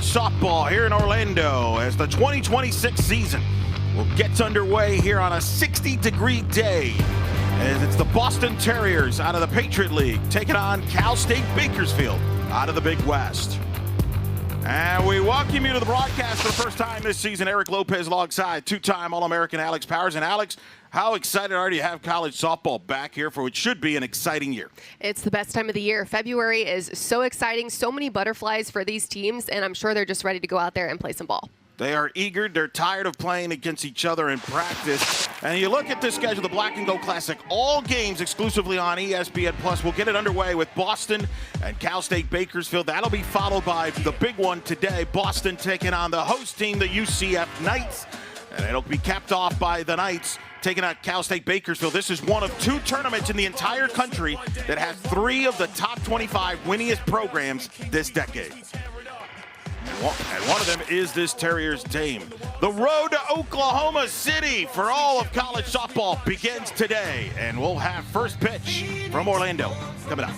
softball here in Orlando as the 2026 season will get underway here on a 60-degree day as it's the Boston Terriers out of the Patriot League taking on Cal State Bakersfield out of the Big West. And we welcome you to the broadcast for the first time this season. Eric Lopez alongside two-time All-American Alex Powers. And Alex, how excited are you to have college softball back here for what should be an exciting year? It's the best time of the year. February is so exciting, so many butterflies for these teams, and I'm sure they're just ready to go out there and play some ball. They are eager. They're tired of playing against each other in practice. And you look at this schedule, the Black and Gold Classic, all games exclusively on ESPN+. We'll get it underway with Boston and Cal State Bakersfield. That'll be followed by the big one today, Boston taking on the host team, the UCF Knights. And it'll be capped off by the Knights taking on Cal State Bakersfield. This is one of two tournaments in the entire country that has three of the top 25 winningest programs this decade. And one of them is this Terriers team. The road to Oklahoma City for all of college softball begins today. And we'll have first pitch from Orlando coming up.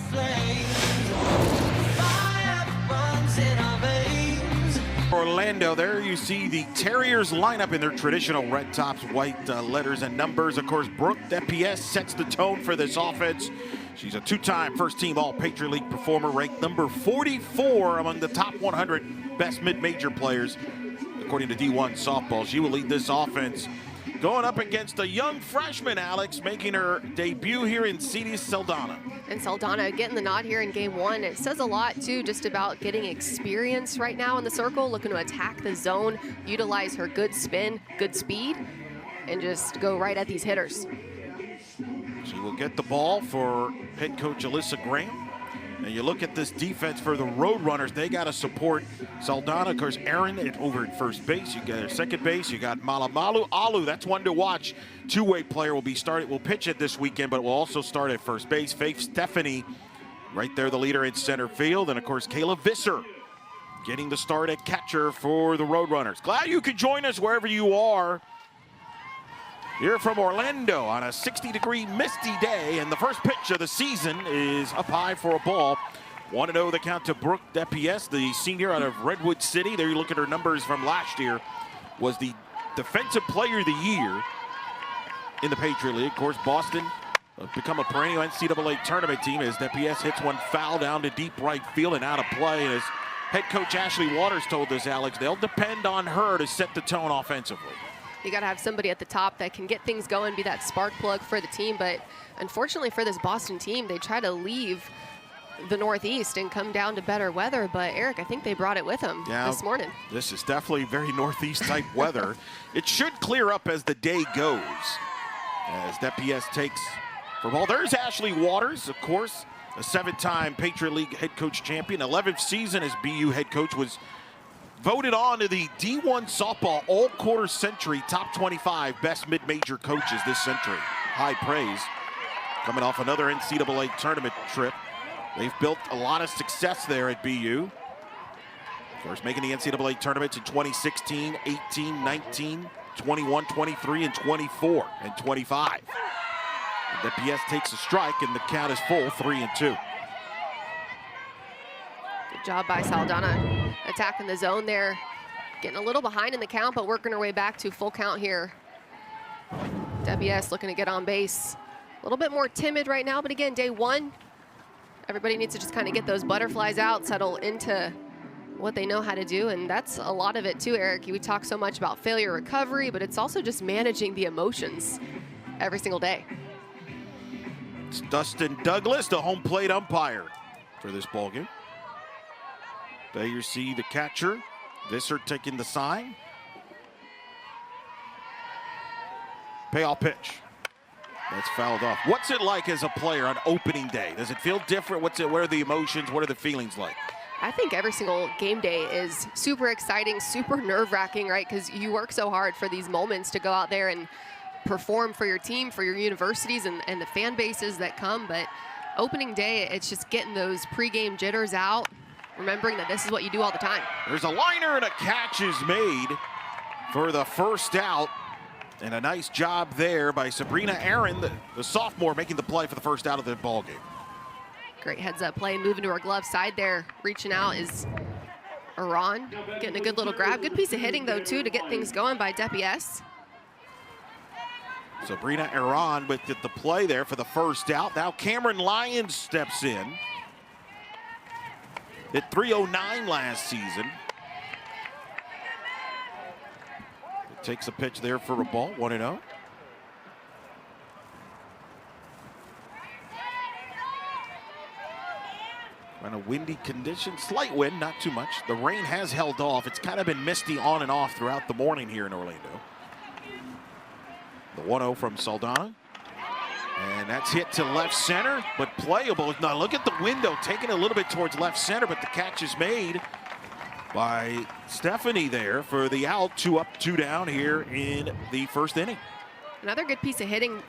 Orlando, there you see the Terriers lineup in their traditional red tops, white letters and numbers. Of course, Brooke DePies sets the tone for this offense. She's a two-time first-team All-Patriot League performer, ranked number 44 among the top 100 best mid-major players, according to D1 Softball. She will lead this offense going up against a young freshman, Alex, making her debut here in CD Saldana. And Saldana getting the nod here in game one. It says a lot, too, just about getting experience right now in the circle, looking to attack the zone, utilize her good spin, good speed, and just go right at these hitters. She will get the ball for head coach Alyssa Graham. And you look at this defense for the Roadrunners, they got to support Saldana. Of course, Aaron over at first base. You got her second base. You got Malamalu Alu. That's one to watch. Two-way player will pitch it this weekend, but will also start at first base. Faith Stephanie, right there, the leader in center field. And, of course, Kayla Visser getting the start at catcher for the Roadrunners. Glad you could join us wherever you are. Here from Orlando on a 60-degree misty day, and the first pitch of the season is up high for a ball. 1-0 the count to Brooke DePies, the senior out of Redwood City. There you look at her numbers from last year. Was the Defensive Player of the Year in the Patriot League. Of course, Boston become a perennial NCAA tournament team as DePies hits one foul down to deep right field and out of play. And as head coach Ashley Waters told us, Alex, they'll depend on her to set the tone offensively. You got to have somebody at the top that can get things going, be that spark plug for the team. But unfortunately for this Boston team, they try to leave the Northeast and come down to better weather. But Eric, I think they brought it with them this morning. This is definitely very Northeast type weather. It should clear up as the day goes. As DePies takes for ball. There's Ashley Waters, of course, a 7-time Patriot League head coach champion. 11th season as BU head coach, was voted on to the D1 Softball All-Quarter Century Top 25 Best Mid-Major Coaches this century. High praise. Coming off another NCAA tournament trip. They've built a lot of success there at BU. Of course, making the NCAA tournaments in 2016, 18, 19, 21, 23, and 24, and 25. And DePies takes a strike, and the count is full, 3-2. Good job by Saldana. Attacking the zone there, getting a little behind in the count, but working her way back to full count here. DePies looking to get on base. A little bit more timid right now, but again, day one, everybody needs to just kind of get those butterflies out, settle into what they know how to do, and that's a lot of it too, Eric. We talk so much about failure recovery, but it's also just managing the emotions every single day. It's Dustin Douglas, the home plate umpire for this ballgame. There you see the catcher, Visser taking the sign. Payoff pitch. That's fouled off. What's it like as a player on opening day? Does it feel different? What are the emotions? What are the feelings like? I think every single game day is super exciting, super nerve-wracking, right? Because you work so hard for these moments to go out there and perform for your team, for your universities, and the fan bases that come. But opening day, it's just getting those pregame jitters out, remembering that this is what you do all the time. There's a liner and a catch is made for the first out. And a nice job there by Sabrina Aaron, the sophomore, making the play for the first out of the ball game. Great heads up play, moving to her glove side there, reaching out is Iran getting a good little grab. Good piece of hitting, though, too, to get things going by Depies. Sabrina Iran with the play there for the first out. Now Cameron Lyons steps in. Hit .309 last season. It takes a pitch there for a ball, 1-0. Kind of windy conditions, slight wind, not too much. The rain has held off. It's kind of been misty on and off throughout the morning here in Orlando. The 1-0 from Saldana. And that's hit to left center, but playable. Now look at the window, taking a little bit towards left center, but the catch is made by Stephanie there for the out. 2 up, 2 down here in the first inning. Another good piece of hitting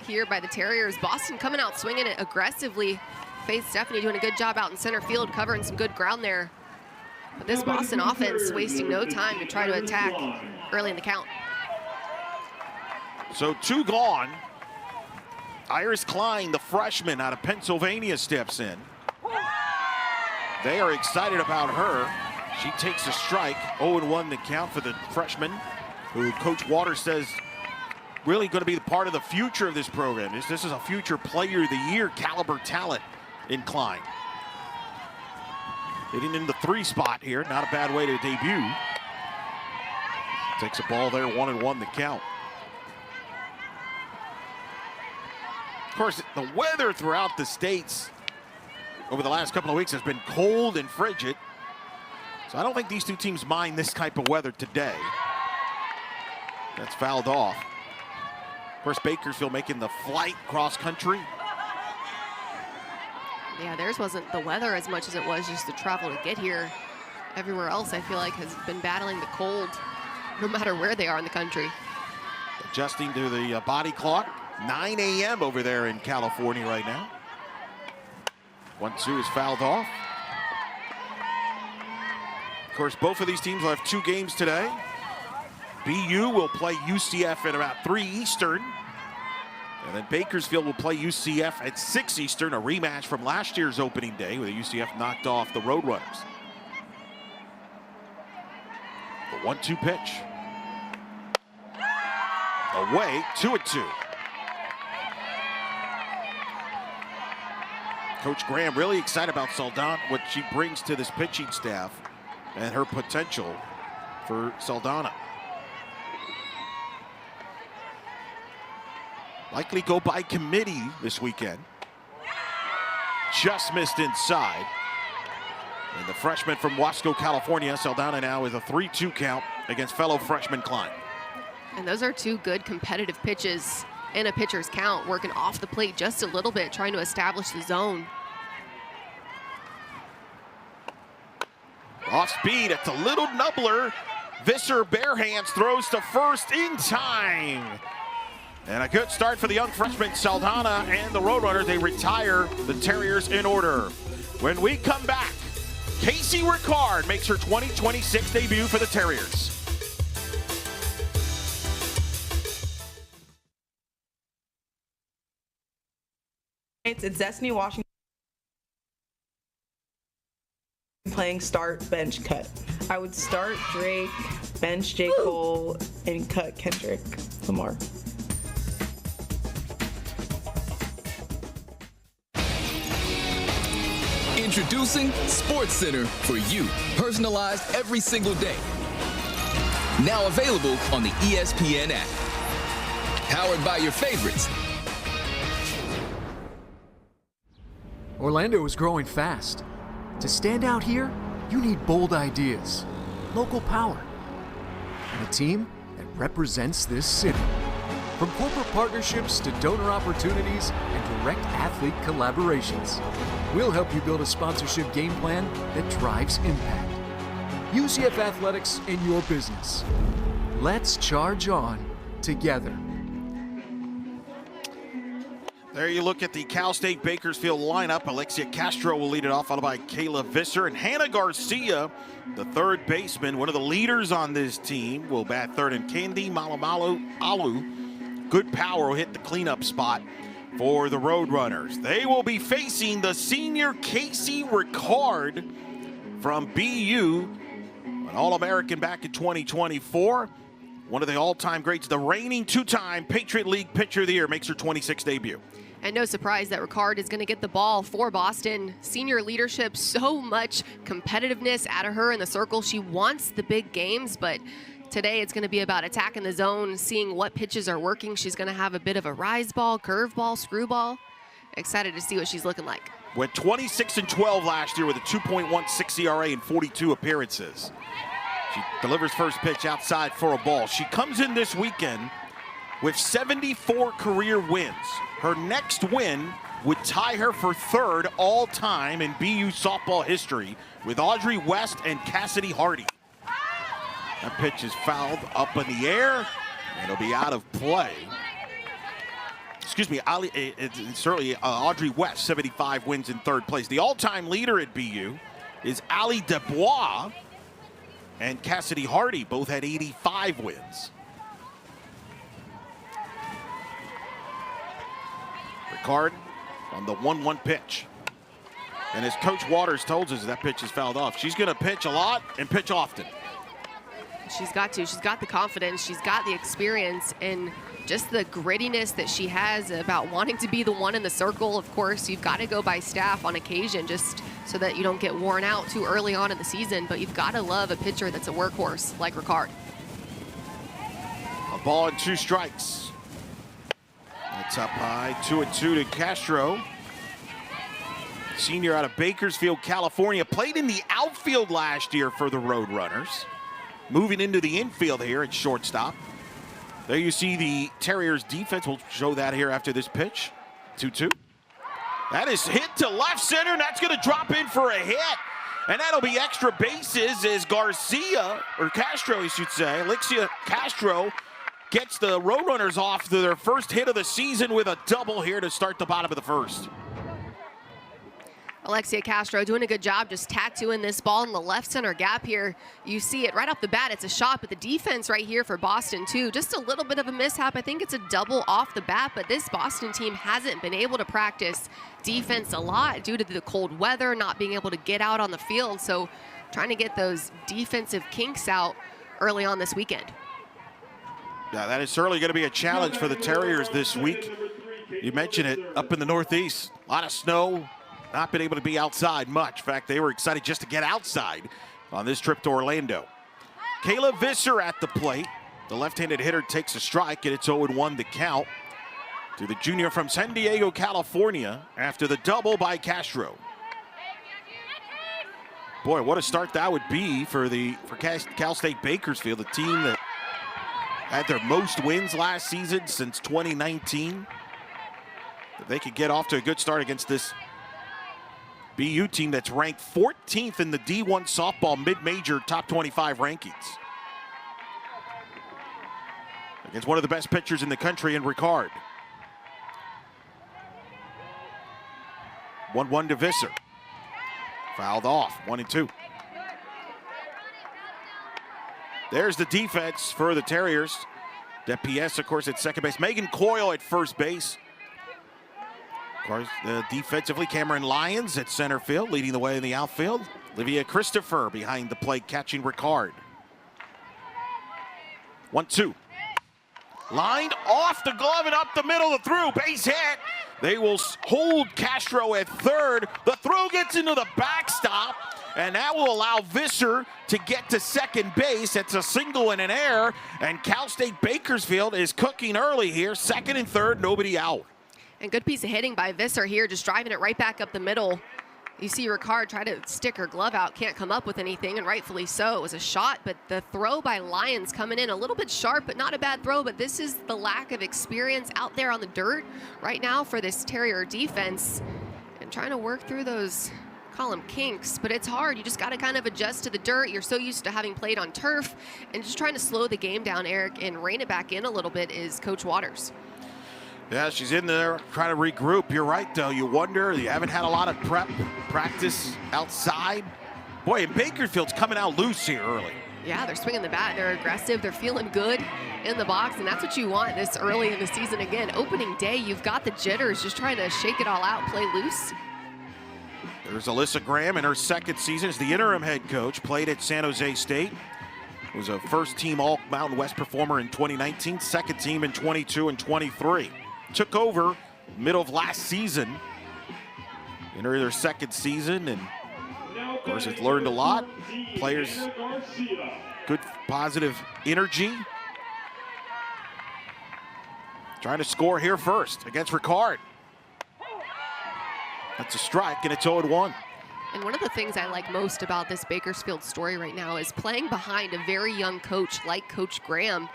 here by the Terriers. Boston coming out swinging it aggressively. Faith Stephanie doing a good job out in center field, covering some good ground there. But this Boston offense wasting no time to try to attack early in the count. So 2 gone. Iris Klein, the freshman out of Pennsylvania, steps in. They are excited about her. She takes a strike. 0-1 the count for the freshman, who Coach Waters says really going to be the part of the future of this program. This is a future player of the year caliber talent in Klein. Hitting in the 3 spot here. Not a bad way to debut. Takes a ball there, 1-1 the count. Of course, the weather throughout the states over the last couple of weeks has been cold and frigid. So I don't think these two teams mind this type of weather today. That's fouled off. Of course, Bakersfield making the flight cross country. Yeah, theirs wasn't the weather as much as it was just the travel to get here. Everywhere else, I feel like, has been battling the cold, no matter where they are in the country. Adjusting to the body clock. 9 a.m. over there in California right now. 1-2 is fouled off. Of course, both of these teams will have 2 games today. BU will play UCF at about 3 Eastern. And then Bakersfield will play UCF at 6 Eastern, a rematch from last year's opening day where the UCF knocked off the Roadrunners. The 1-2 pitch. Away, 2-2. Coach Graham really excited about Saldana, what she brings to this pitching staff and her potential for Saldana. Likely go by committee this weekend. Just missed inside. And the freshman from Wasco, California, Saldana now with a 3-2 count against fellow freshman Klein. And those are 2 good competitive pitches in a pitcher's count, working off the plate just a little bit, trying to establish the zone. Off speed, it's a little nubbler. Visser bare hands throws to first in time. And a good start for the young freshman Saldana and the Roadrunners. They retire the Terriers in order. When we come back, Casey Ricard makes her 2026 debut for the Terriers. It's Destiny Washington playing start, bench, cut. I would start Drake, bench J. Cole, and cut Kendrick Lamar. Introducing SportsCenter for you, personalized every single day. Now available on the ESPN app. Powered by your favorites. Orlando is growing fast. To stand out here, you need bold ideas, local power, and a team that represents this city. From corporate partnerships to donor opportunities and direct athlete collaborations, we'll help you build a sponsorship game plan that drives impact. UCF Athletics in your business. Let's charge on together. There you look at the Cal State Bakersfield lineup. Alexia Castro will lead it off, followed by Kayla Visser. And Hannah Garcia, the third baseman, one of the leaders on this team, will bat third. And Candy Malamalu Alu, good power, will hit the cleanup spot for the Roadrunners. They will be facing the senior Casey Ricard from BU, An All-American back in 2024. One of the all-time greats, the reigning two-time Patriot League Pitcher of the Year, makes her 26th debut. And no surprise that Ricard is going to get the ball for Boston. Senior leadership, so much competitiveness out of her in the circle. She wants the big games, but today it's going to be about attacking the zone, seeing what pitches are working. She's going to have a bit of a rise ball, curve ball, screw ball. Excited to see what she's looking like. Went 26-12 last year with a 2.16 ERA in 42 appearances. She delivers first pitch outside for a ball. She comes in this weekend with 74 career wins. Her next win would tie her for third all-time in BU softball history with Audrey West and Cassidy Hardy. That pitch is fouled up in the air, and it'll be out of play. Excuse me, certainly Audrey West, 75 wins in third place. The all-time leader at BU is Ali Dubois, and Cassidy Hardy both had 85 wins. Ricard on the 1-1 pitch. And as Coach Waters told us, that pitch is fouled off. She's going to pitch a lot and pitch often. She's got to. She's got the confidence. She's got the experience and just the grittiness that she has about wanting to be the one in the circle. Of course, you've got to go by staff on occasion just so that you don't get worn out too early on in the season. But you've got to love a pitcher that's a workhorse like Ricard. A ball and 2 strikes. That's up high, 2-2 to Castro. Senior out of Bakersfield, California. Played in the outfield last year for the Roadrunners. Moving into the infield here at shortstop. There you see the Terriers defense. We'll show that here after this pitch. 2-2. That is hit to left center, and that's going to drop in for a hit. And that'll be extra bases as Garcia, or Castro, I should say, Alexia Castro gets the Roadrunners off to their first hit of the season with a double here to start the bottom of the first. Alexia Castro doing a good job just tattooing this ball in the left center gap here. You see it right off the bat. It's a shot, but the defense right here for Boston too. Just a little bit of a mishap. I think it's a double off the bat, but this Boston team hasn't been able to practice defense a lot due to the cold weather, not being able to get out on the field. So trying to get those defensive kinks out early on this weekend. Yeah, that is certainly going to be a challenge for the Terriers this week. You mentioned it, up in the Northeast, a lot of snow. Not been able to be outside much. In fact, they were excited just to get outside on this trip to Orlando. Kayla Visser at the plate. The left-handed hitter takes a strike, and it's 0-1 the count to the junior from San Diego, California, after the double by Castro. Boy, what a start that would be for Cal State Bakersfield, a team that had their most wins last season since 2019. If they could get off to a good start against this BU team that's ranked 14th in the D1 softball mid-major top 25 rankings. Against one of the best pitchers in the country in Ricard. 1-1 to Visser. Fouled off, 1-2. There's the defense for the Terriers. DePies, of course, at second base. Megan Coyle at first base. Of course, defensively, Cameron Lyons at center field, leading the way in the outfield. Olivia Christopher behind the plate, catching Ricard. 1-2. Lined off the glove and up the middle, the throw, base hit. They will hold Castro at third. The throw gets into the backstop, and that will allow Visser to get to second base. It's a single and an error, and Cal State Bakersfield is cooking early here. Second and third, nobody out. And good piece of hitting by Visser here, just driving it right back up the middle. You see Ricard try to stick her glove out, can't come up with anything, and rightfully so. It was a shot, but the throw by Lyons coming in a little bit sharp, but not a bad throw. But this is the lack of experience out there on the dirt right now for this Terrier defense, and trying to work through those, call them kinks, but it's hard. You just got to kind of adjust to the dirt. You're so used to having played on turf, and just trying to slow the game down, Eric, and rein it back in a little bit is Coach Waters. Yeah, she's in there trying to regroup. You're right, though. You wonder, you haven't had a lot of practice outside. Boy, and Bakerfield's coming out loose here early. Yeah, they're swinging the bat. They're aggressive. They're feeling good in the box, and that's what you want this early in the season. Again, opening day, you've got the jitters, just trying to shake it all out, play loose. There's Alyssa Graham in her second season as the interim head coach. Played at San Jose State. Was a first-team All-Mountain West performer in 2019, second team in 22 and 23. Took over middle of last season. In their second season, and of course has learned a lot. Players, good positive energy. Trying to score here first against Ricard. That's a strike, and it's 0-1. And one of the things I like most about this Bakersfield story right now is playing behind a very young coach like Coach Graham.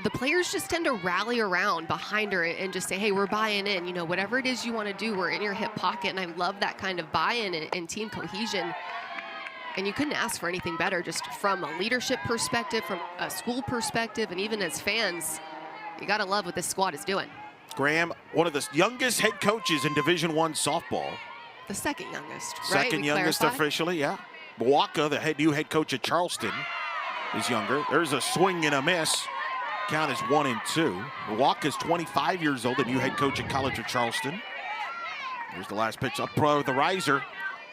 The players just tend to rally around behind her and just say, hey, we're buying in. You know, whatever it is you want to do, we're in your hip pocket. And I love that kind of buy-in and team cohesion. And you couldn't ask for anything better, just from a leadership perspective, from a school perspective, and even as fans, you got to love what this squad is doing. Graham, one of the youngest head coaches in Division I softball. The second youngest, right? Second youngest officially, yeah. Mwaka, the new head coach at Charleston, is younger. There's a swing and a miss. Count is 1-2. Mwaka's 25 years old, the new head coach at College of Charleston. Here's the last pitch up pro, the riser.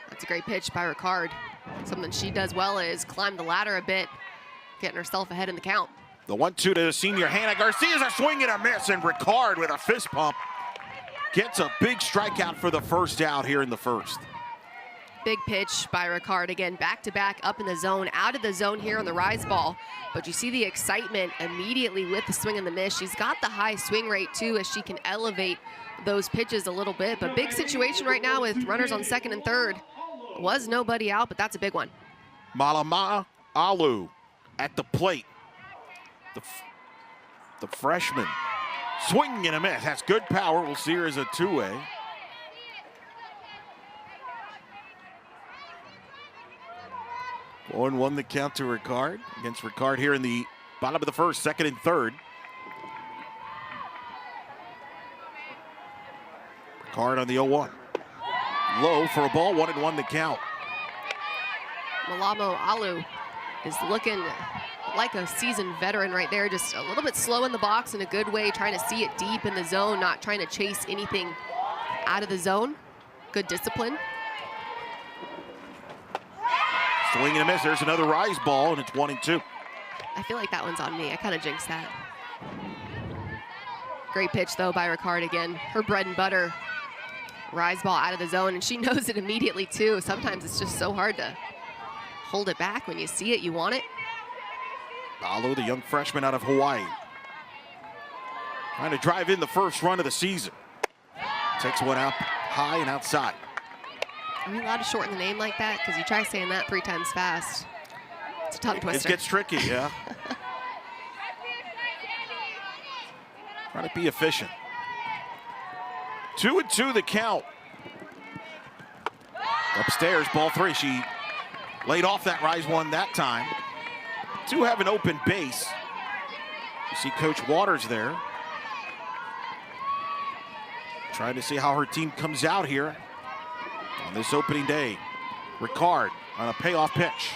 That's a great pitch by Ricard. Something she does well is climb the ladder a bit, getting herself ahead in the count. The 1-2 to the senior Hannah Garcia's a swing and a miss, and Ricard with a fist pump gets a big strikeout for the first out here in the first. Big pitch by Ricard. Again, back-to-back up in the zone, out of the zone here on the rise ball. But you see the excitement immediately with the swing and the miss. She's got the high swing rate, too, as she can elevate those pitches a little bit. But big situation right now with runners on second and third. Was nobody out, but that's a big one. Malama Alu at the plate. The freshman. Swing and a miss. That's good power. We'll see her as a two-way. Won the count to Ricard. Against Ricard here in the bottom of the first, second and third. Ricard on the 0-1. Low for a ball, 1-1 the count. Malamo Alu is looking like a seasoned veteran right there, just a little bit slow in the box in a good way, trying to see it deep in the zone, not trying to chase anything out of the zone. Good discipline. Swing and a miss. There's another rise ball, and it's 1-2. I feel like that one's on me. I kind of jinxed that. Great pitch, though, by Ricard again. Her bread and butter. Rise ball out of the zone, and she knows it immediately, too. Sometimes it's just so hard to hold it back. When you see it, you want it. Alu, the young freshman out of Hawaii. Trying to drive in the first run of the season. Takes one out high and outside. Are we allowed to shorten the name like that? Because you try saying that 3 times fast. It's a tongue twister. It gets tricky, yeah. Trying to be efficient. 2-2 the count. Upstairs, ball 3. She laid off that rise one that time. 2 have an open base. You see Coach Waters there. Trying to see how her team comes out here on this opening day. Ricard on a payoff pitch.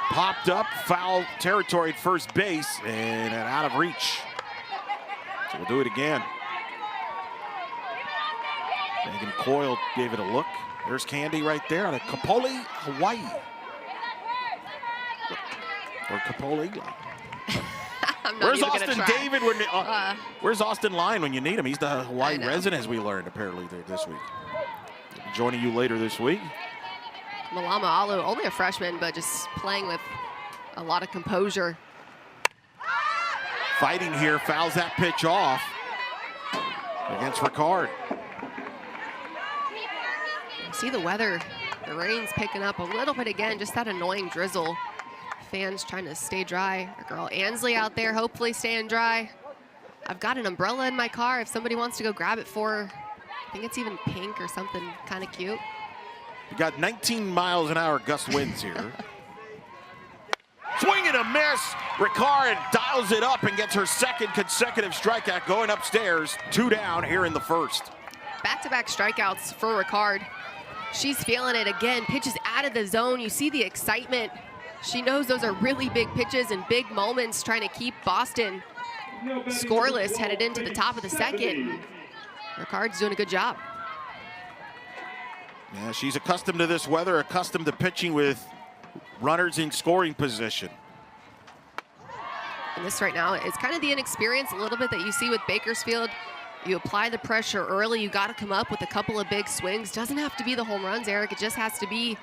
Popped up, foul territory at first base, and out of reach. So we'll do it again. Megan Coyle gave it a look. There's Candy right there on a Kapolei, Hawaii. Or Kapolei. Where's Austin David? Where's Austin Lyon when you need him? He's the Hawaii resident, as we learned apparently this week. He'll be joining you later this week. Malama Alu, only a freshman, but just playing with a lot of composure. Fighting here, fouls that pitch off against Ricard. See the weather, the rain's picking up a little bit again, just that annoying drizzle. Fans trying to stay dry. Our girl Ansley out there, hopefully staying dry. I've got an umbrella in my car if somebody wants to go grab it for her. I think it's even pink or something kind of cute. We got 19 miles an hour gust winds here. Swing and a miss. Ricard dials it up and gets her second consecutive strikeout going upstairs. 2 down here in the first. Back-to-back strikeouts for Ricard. She's feeling it again. Pitches out of the zone. You see the excitement. She knows those are really big pitches and big moments, trying to keep Boston scoreless headed into the top of the second. Ricard's doing a good job. Yeah, she's accustomed to this weather, accustomed to pitching with runners in scoring position. And this right now is kind of the inexperience a little bit that you see with Bakersfield. You apply the pressure early, you got to come up with a couple of big swings. Doesn't have to be the home runs, Eric. It just has to be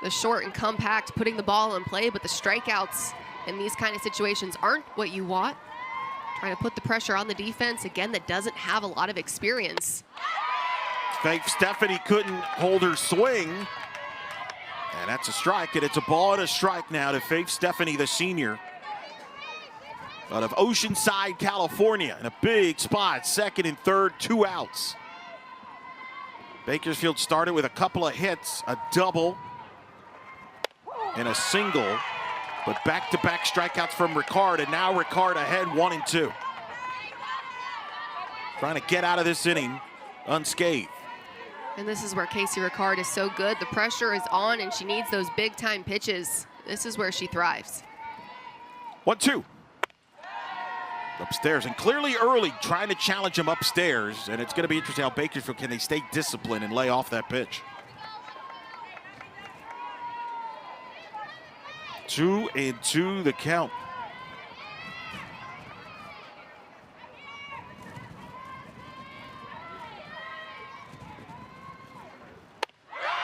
the short and compact, putting the ball in play, but the strikeouts in these kind of situations aren't what you want. Trying to put the pressure on the defense, again, that doesn't have a lot of experience. Faith Stephanie couldn't hold her swing. And that's a strike, and it's a ball and a strike now to Faith Stephanie, the senior, out of Oceanside, California, in a big spot, second and third, 2 outs. Bakersfield started with a couple of hits, a double and a single, but back-to-back strikeouts from Ricard, and now Ricard ahead 1-2. Trying to get out of this inning unscathed. And this is where Casey Ricard is so good. The pressure is on, and she needs those big-time pitches. This is where she thrives. 1-2. Upstairs, and clearly early, trying to challenge him upstairs, and it's going to be interesting how Bakersfield, can they stay disciplined and lay off that pitch. 2-2 the count.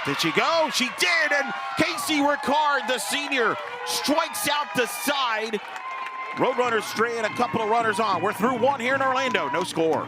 Did she go? She did, and Casey Ricard, the senior, strikes out the side. Roadrunners stray and a couple of runners on. We're through one here in Orlando. No score.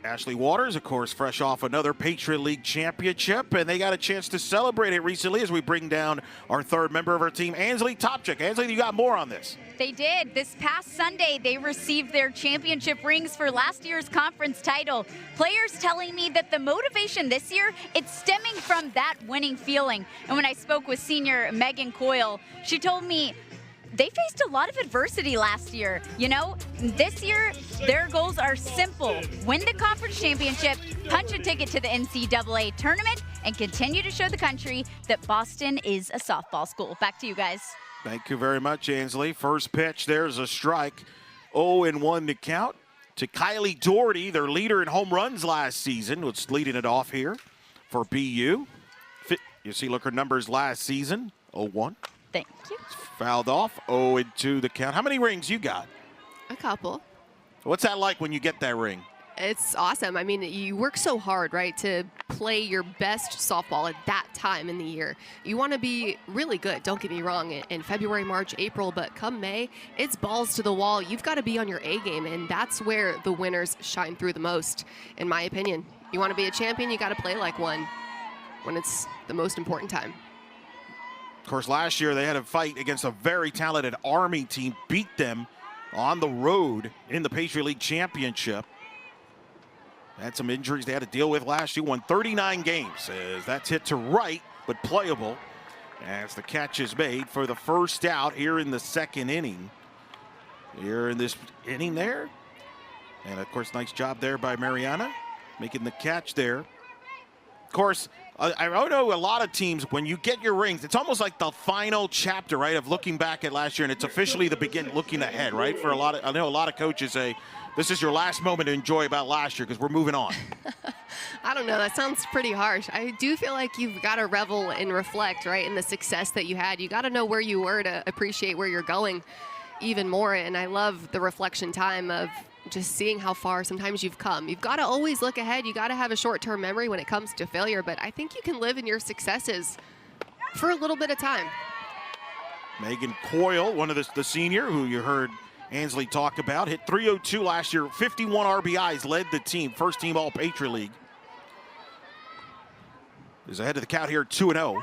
Ashley Waters, of course, fresh off another Patriot League championship, and they got a chance to celebrate it recently as we bring down our third member of our team, Ansley Topchick. Ansley, you got more on this. They did. This past Sunday, they received their championship rings for last year's conference title. Players telling me that the motivation this year, it's stemming from that winning feeling. And when I spoke with senior Megan Coyle, she told me they faced a lot of adversity last year. You know, this year, their goals are simple. Win the conference championship, punch a ticket to the NCAA tournament, and continue to show the country that Boston is a softball school. Back to you guys. Thank you very much, Ansley. First pitch, there's a strike. 0-1 to count to Kylie Doherty, their leader in home runs last season, was leading it off here for BU. You see, look, her numbers last season, 0-1. Thank you. Fouled off, 0-2 the count. How many rings you got? A couple. What's that like when you get that ring? It's awesome. I mean, you work so hard, right, to play your best softball at that time in the year. You want to be really good, don't get me wrong, in February, March, April, but come May, it's balls to the wall. You've got to be on your A game, and that's where the winners shine through the most, in my opinion. You want to be a champion, you got to play like one when it's the most important time. Of course, last year they had a fight against a very talented Army team, beat them on the road in the Patriot League Championship. Had some injuries they had to deal with last year. Won 39 games. As that's hit to right, but playable. As the catch is made for the first out here in the second inning. Here in this inning there. And of course, nice job there by Mariana, making the catch there. Of course, I know a lot of teams, when you get your rings, it's almost like the final chapter, right, of looking back at last year, and it's officially the looking ahead, right? For a lot of, I know a lot of coaches say, this is your last moment to enjoy about last year because we're moving on. I don't know. That sounds pretty harsh. I do feel like you've got to revel and reflect, right, in the success that you had. You got to know where you were to appreciate where you're going even more. And I love the reflection time of just seeing how far sometimes you've come. You've got to always look ahead. You got to have a short-term memory when it comes to failure. But I think you can live in your successes for a little bit of time. Megan Coyle, one of the senior who you heard Ansley talk about, hit .302 last year, 51 RBIs, led the team, first team all Patriot League. Is ahead of the count here, 2-0.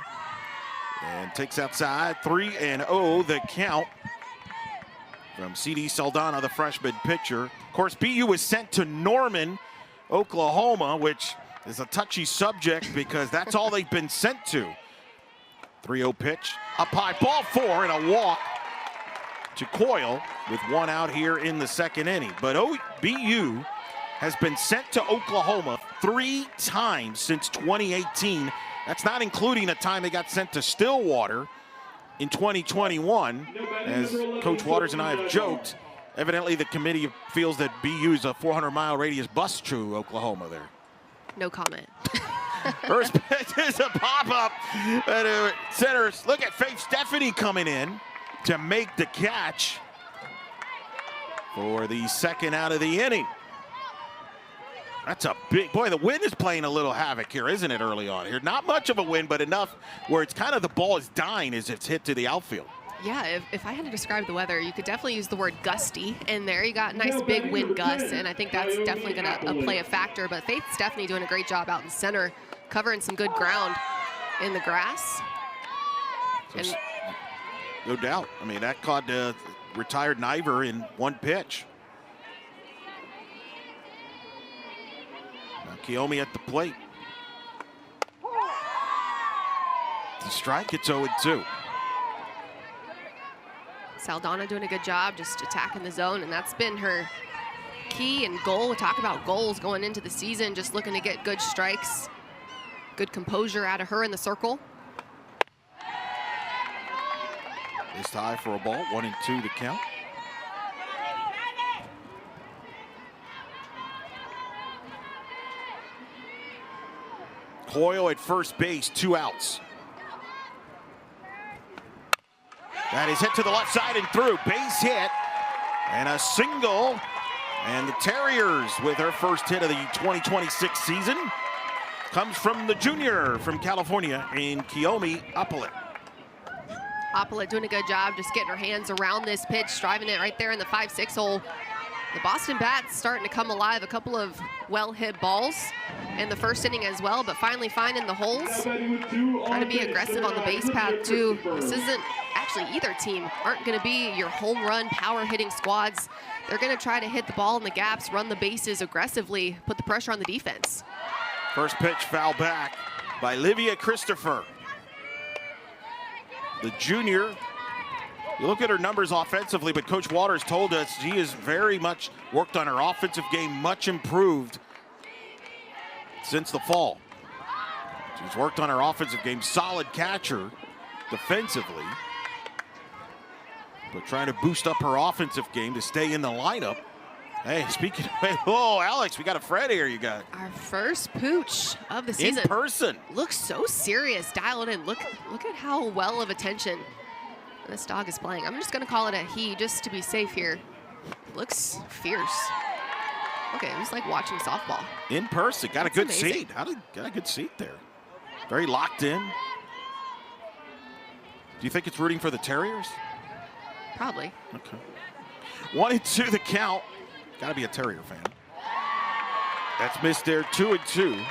And takes outside, 3-0 the count from C.D. Saldana, the freshman pitcher. Of course, BU was sent to Norman, Oklahoma, which is a touchy subject because that's all they've been sent to. 3-0 pitch, up high, ball 4, and a walk to Coyle with one out here in the second inning. But BU has been sent to Oklahoma 3 times since 2018. That's not including a time they got sent to Stillwater in 2021. As Coach Waters and I have joked, Evidently, the committee feels that BU is a 400-mile radius bus to Oklahoma there. No comment. First pitch is a pop-up. Centers, look at Faith Stephanie coming in to make the catch for the second out of the inning. That's a big, boy, the wind is playing a little havoc here, isn't it, early on here? Not much of a wind, but enough where it's kind of the ball is dying as it's hit to the outfield. Yeah, if I had to describe the weather, you could definitely use the word gusty in there. You got nice big wind gusts, and I think that's definitely going to play a factor. But Faith Stephanie doing a great job out in center, covering some good ground in the grass. And no doubt. I mean, that caught retired Niver in one pitch. Now Kiyomi at the plate. The strike, it's 0-2. Saldana doing a good job just attacking the zone, and that's been her key and goal. We talk about goals going into the season, just looking to get good strikes, good composure out of her in the circle. This high for a ball, 1-2 to count. Coyle at first base, 2 outs. That is hit to the left side and through. Base hit and a single. And the Terriers with her first hit of the 2026 season comes from the junior from California in Kiyomi Applet. Applet doing a good job just getting her hands around this pitch, driving it right there in the 5-6 hole. The Boston Bats starting to come alive. A couple of well-hit balls in the first inning as well, but finally finding the holes. Trying to be aggressive on the base path too. This isn't actually, either team aren't going to be your home run power hitting squads. They're going to try to hit the ball in the gaps, run the bases aggressively, put the pressure on the defense. First pitch foul back by Livia Christopher. The junior, you look at her numbers offensively, but Coach Waters told us she has very much worked on her offensive game, much improved since the fall. She's worked on her offensive game, solid catcher defensively, but trying to boost up her offensive game to stay in the lineup. Hey, speaking of, oh, Alex, we got a Fred here. You got our first pooch of the season. In person. Looks so serious, dialed in. Look at how well of attention this dog is playing. I'm just gonna call it a he just to be safe here. Looks fierce. Okay, it was like watching softball. In person, got a good amazing. seat. Got a good seat there. Very locked in. Do you think it's rooting for the Terriers? Probably. Okay. 1-2 the count. Got to be a Terrier fan. That's missed there, 2-2.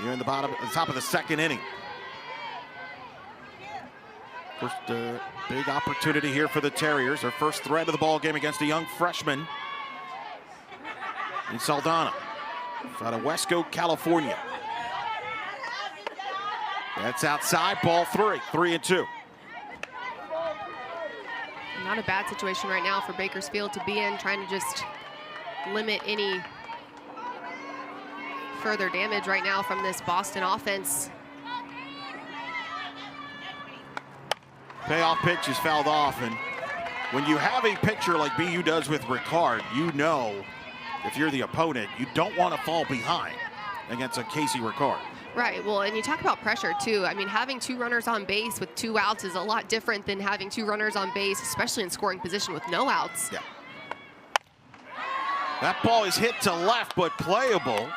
You're in the top of the second inning. First big opportunity here for the Terriers. Their first threat of the ball game against a young freshman in Saldana out of Wesco, California. That's outside, ball 3-2. Not a bad situation right now for Bakersfield to be in, trying to just limit any further damage right now from this Boston offense. Payoff pitch is fouled off, and when you have a pitcher like BU does with Ricard, you know if you're the opponent, you don't want to fall behind against a Casey Ricard. Right, well, and you talk about pressure too. I mean, having 2 runners on base with 2 outs is a lot different than having 2 runners on base, especially in scoring position with no outs. Yeah. That ball is hit to left, but playable.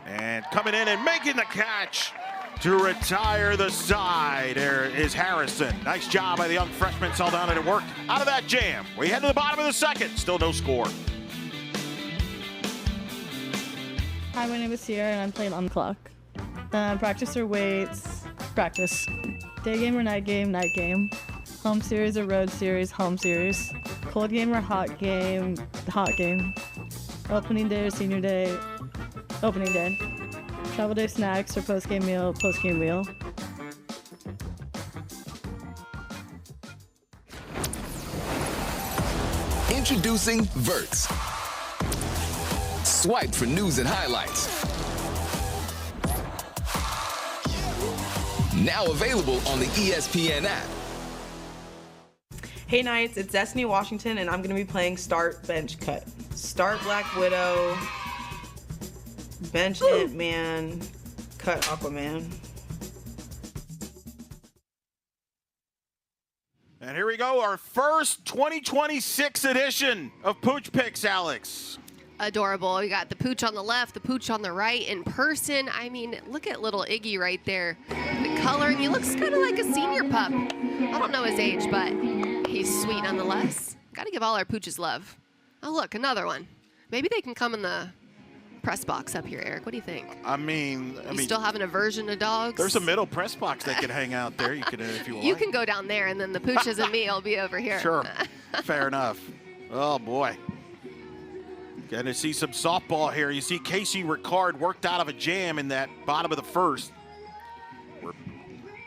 And coming in and making the catch to retire the side. There is Harrison. Nice job by the young freshman Saldana to work out of that jam. We head to the bottom of the second. Still no score. Hi, my name is Sierra, and I'm playing on the clock. Practice or weights? Practice. Day game or night game? Night game. Home series or road series? Home series. Cold game or hot game? Hot game. Opening day or senior day? Opening day. Travel day snacks or post-game meal? Post-game meal. Introducing Verts. Swipe for news and highlights. Now available on the ESPN app. Hey Knights, it's Destiny Washington, and I'm going to be playing start, bench, cut. Start Black Widow, bench Ant-Man, cut Aquaman. And here we go, our first 2026 edition of Pooch Picks, Alex. Adorable. You got the Pooch on the left, the Pooch on the right in person. I mean, look at little Iggy right there. The coloring, he looks kind of like a senior pup. I don't know his age, but he's sweet nonetheless. Got to give all our Pooches love. Oh, look, another one. Maybe they can come in the press box up here, Eric. What do you think? I mean, still have an aversion to dogs? There's a middle press box that could hang out there. You can, if you want. You can go down there, and then the Pooches and me will be over here. Sure. Fair enough. Oh, boy. Going to see some softball here. You see Casey Ricard worked out of a jam in that bottom of the first, where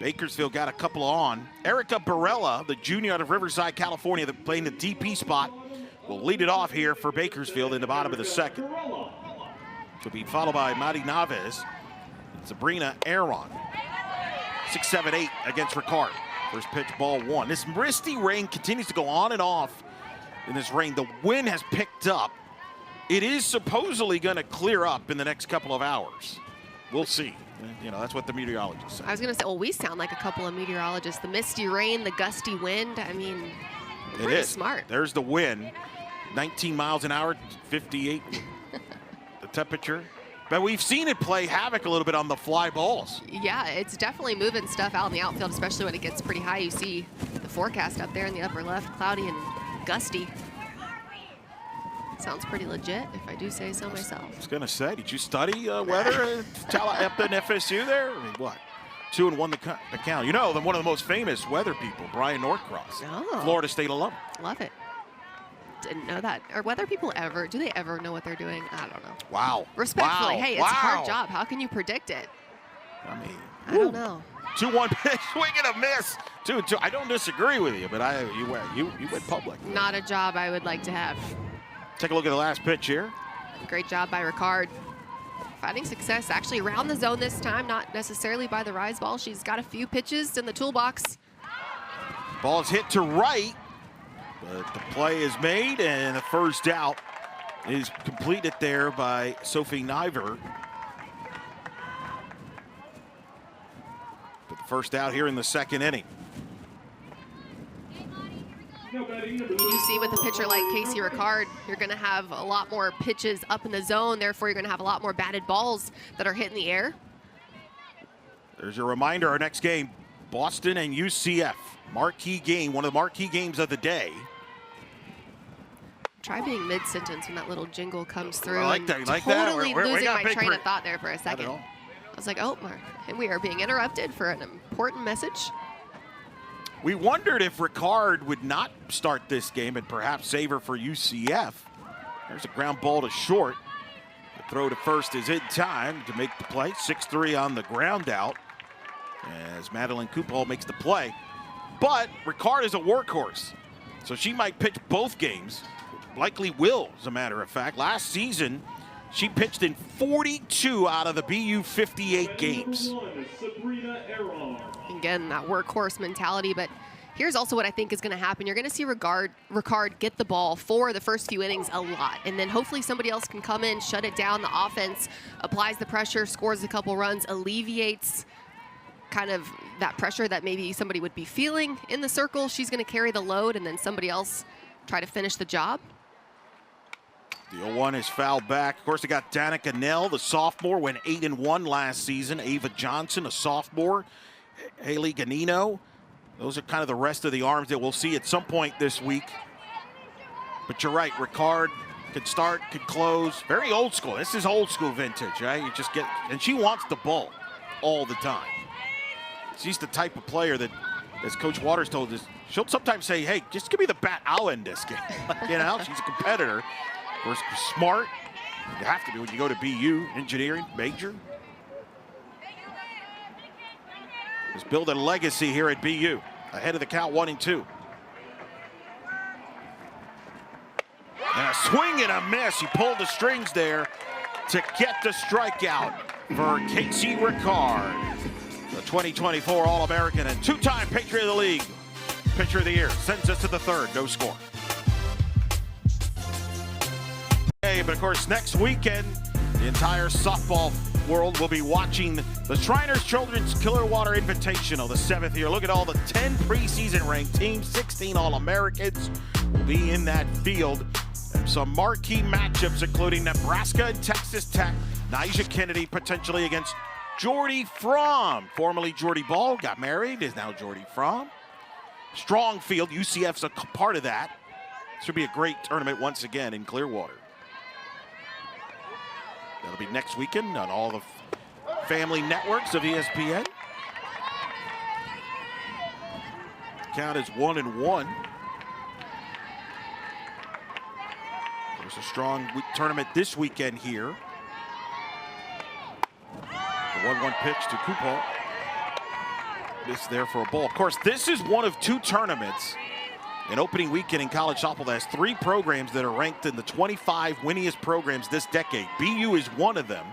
Bakersfield got a couple on. Erica Barella, the junior out of Riverside, California, that playing the DP spot, will lead it off here for Bakersfield in the bottom of the second. To be followed by Madi Naves and Sabrina Aaron. 6-7-8 against Ricard. First pitch, ball one. This misty rain continues to go on and off in this rain. The wind has picked up. It is supposedly going to clear up in the next couple of hours. We'll see. You know, that's what the meteorologists say. I was going to say, well, we sound like a couple of meteorologists. The misty rain, the gusty wind. I mean, it is smart. There's the wind. 19 miles an hour, 58 the temperature. But we've seen it play havoc a little bit on the fly balls. Yeah, it's definitely moving stuff out in the outfield, especially when it gets pretty high. You see the forecast up there in the upper left, cloudy and gusty. Sounds pretty legit, if I do say so myself. I was going to say, did you study weather up in FSU there? I mean, what? 2-1 the count. You know, one of the most famous weather people, Brian Norcross, Florida State alum. Love it. Didn't know that. Are weather people do they ever know what they're doing? I don't know. Wow. Respectfully, wow. hey, it's a hard job. How can you predict it? I mean, I don't know. 2-1 pitch, swing and a miss. 2-2. I don't disagree with you, but you went public. Not a job I would like to have. Take a look at the last pitch here. Great job by Ricard. Finding success actually around the zone this time, not necessarily by the rise ball. She's got a few pitches in the toolbox. Ball is hit to right, but the play is made, and the first out is completed there by Sophie Niver. But the first out here in the second inning. You see with a pitcher like Casey Ricard, you're going to have a lot more pitches up in the zone. Therefore, you're going to have a lot more batted balls that are hit in the air. There's your reminder, our next game, Boston and UCF. Marquee game, one of the marquee games of the day. Try being mid-sentence when that little jingle comes through. I like that. You like that? Totally losing my train of thought there for a second. I was like, oh, Mark, and we are being interrupted for an important message. We wondered if Ricard would not start this game and perhaps save her for UCF. There's a ground ball to short. The throw to first is in time to make the play. 6-3 on the ground out as Madeline Kupal makes the play. But Ricard is a workhorse, so she might pitch both games. Likely will, as a matter of fact. Last season, she pitched in 42 out of the BU 58 games. Again, that workhorse mentality, but here's also what I think is going to happen. You're going to see Ricard get the ball for the first few innings a lot, and then hopefully somebody else can come in, shut it down. The offense applies the pressure, scores a couple runs, alleviates kind of that pressure that maybe somebody would be feeling in the circle. She's going to carry the load, and then somebody else try to finish the job. The 0-1 is fouled back. Of course, they got Danica Nell, the sophomore, went 8-1 last season. Ava Johnson, a sophomore. Haley Ganino. Those are kind of the rest of the arms that we'll see at some point this week. But you're right, Ricard could start, could close. Very old school. This is old school vintage, right? You just get, and she wants the ball all the time. She's the type of player that, as Coach Waters told us, she'll sometimes say, hey, just give me the bat, I'll end this game. You know, she's a competitor. Of course, smart. You have to be when you go to BU, engineering major. Let's build a legacy here at BU. Ahead of the count, 1-2. And a swing and a miss. He pulled the strings there to get the strikeout for Casey Ricard, the 2024 All-American and two-time Patriot of the League. Pitcher of the year sends us to the third. No score. Hey, but of course, next weekend, the entire softball world will be watching the Shriners Children's Clearwater Invitational, the 7th year. Look at all the 10 preseason ranked teams, 16 All-Americans will be in that field. And some marquee matchups, including Nebraska and Texas Tech. Nyjah Kennedy potentially against Jordy Fromm. Formerly Jordy Ball, got married, is now Jordy Fromm. Strong field, UCF's a part of that. Should be a great tournament once again in Clearwater. That'll be next weekend on all the family networks of ESPN. Count is 1-1. There's a strong tournament this weekend here. The 1-1 pitch to Kupal. This there for a ball. Of course, this is one of 2 tournaments in opening weekend in college softball that has 3 programs that are ranked in the 25 winningest programs this decade. BU is one of them.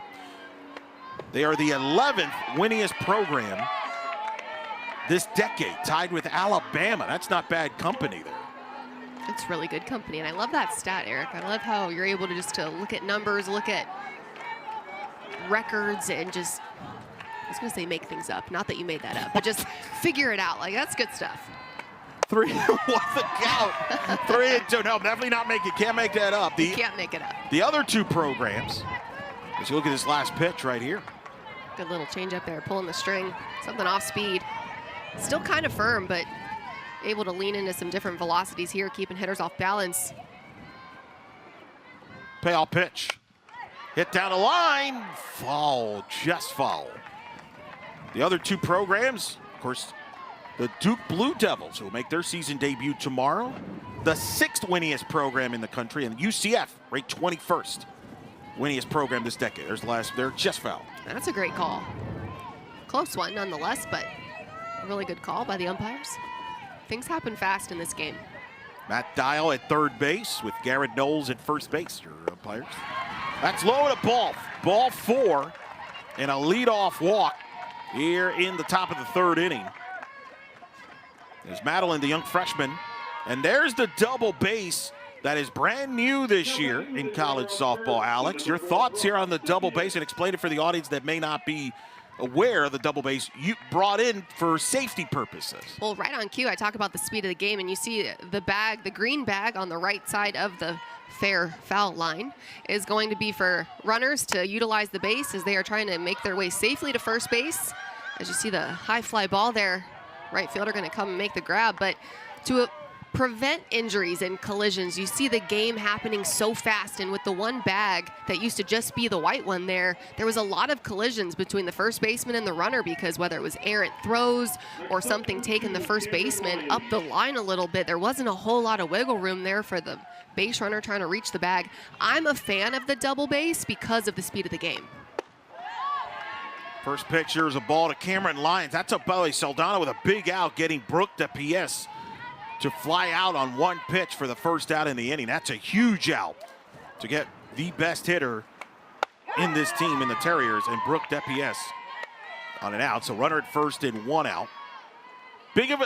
They are the 11th winningest program this decade, tied with Alabama. That's not bad company there. It's really good company, and I love that stat, Eric. I love how you're able to just look at numbers, look at records, and just, I was going to say make things up. Not that you made that up, but just figure it out. Like, that's good stuff. 3-1 the count. 3-2. No, definitely not make it. Can't make that up. You can't make it up. The other 2 programs, as you look at this last pitch right here. Good little change up there, pulling the string. Something off speed. Still kind of firm, but able to lean into some different velocities here, keeping hitters off balance. Payoff pitch. Hit down the line. Foul, just foul. The other 2 programs, of course, the Duke Blue Devils, who will make their season debut tomorrow. The 6th winningest program in the country, and UCF ranked 21st winningest program this decade. There's the last, they're just foul. That's a great call. Close one nonetheless, but a really good call by the umpires. Things happen fast in this game. Matt Dial at third base with Garrett Knowles at first base, your umpires. That's low and a ball. Ball 4 and a leadoff walk here in the top of the 3rd inning. There's Madeline, the young freshman. And there's the double base that is brand new this year in college softball. Alex, your thoughts here on the double base, and explain it for the audience that may not be aware of the double base you brought in for safety purposes. Well, right on cue, I talk about the speed of the game, and you see the bag, the green bag on the right side of the fair foul line is going to be for runners to utilize the base as they are trying to make their way safely to first base. As you see the high fly ball there, right fielder going to come and make the grab, but to prevent injuries and collisions, you see the game happening so fast, and with the one bag that used to just be the white one there was a lot of collisions between the first baseman and the runner, because whether it was errant throws or something taking the first baseman up the line a little bit, there wasn't a whole lot of wiggle room there for the base runner trying to reach the bag. I'm a fan of the double base because of the speed of the game. First pitch here is a ball to Cameron Lyons. That's a belly. Saldana with a big out, getting Brooke DePies to fly out on one pitch for the first out in the inning. That's a huge out to get the best hitter in this team in the Terriers, and Brooke DePies on an out. So runner at first and 1 out.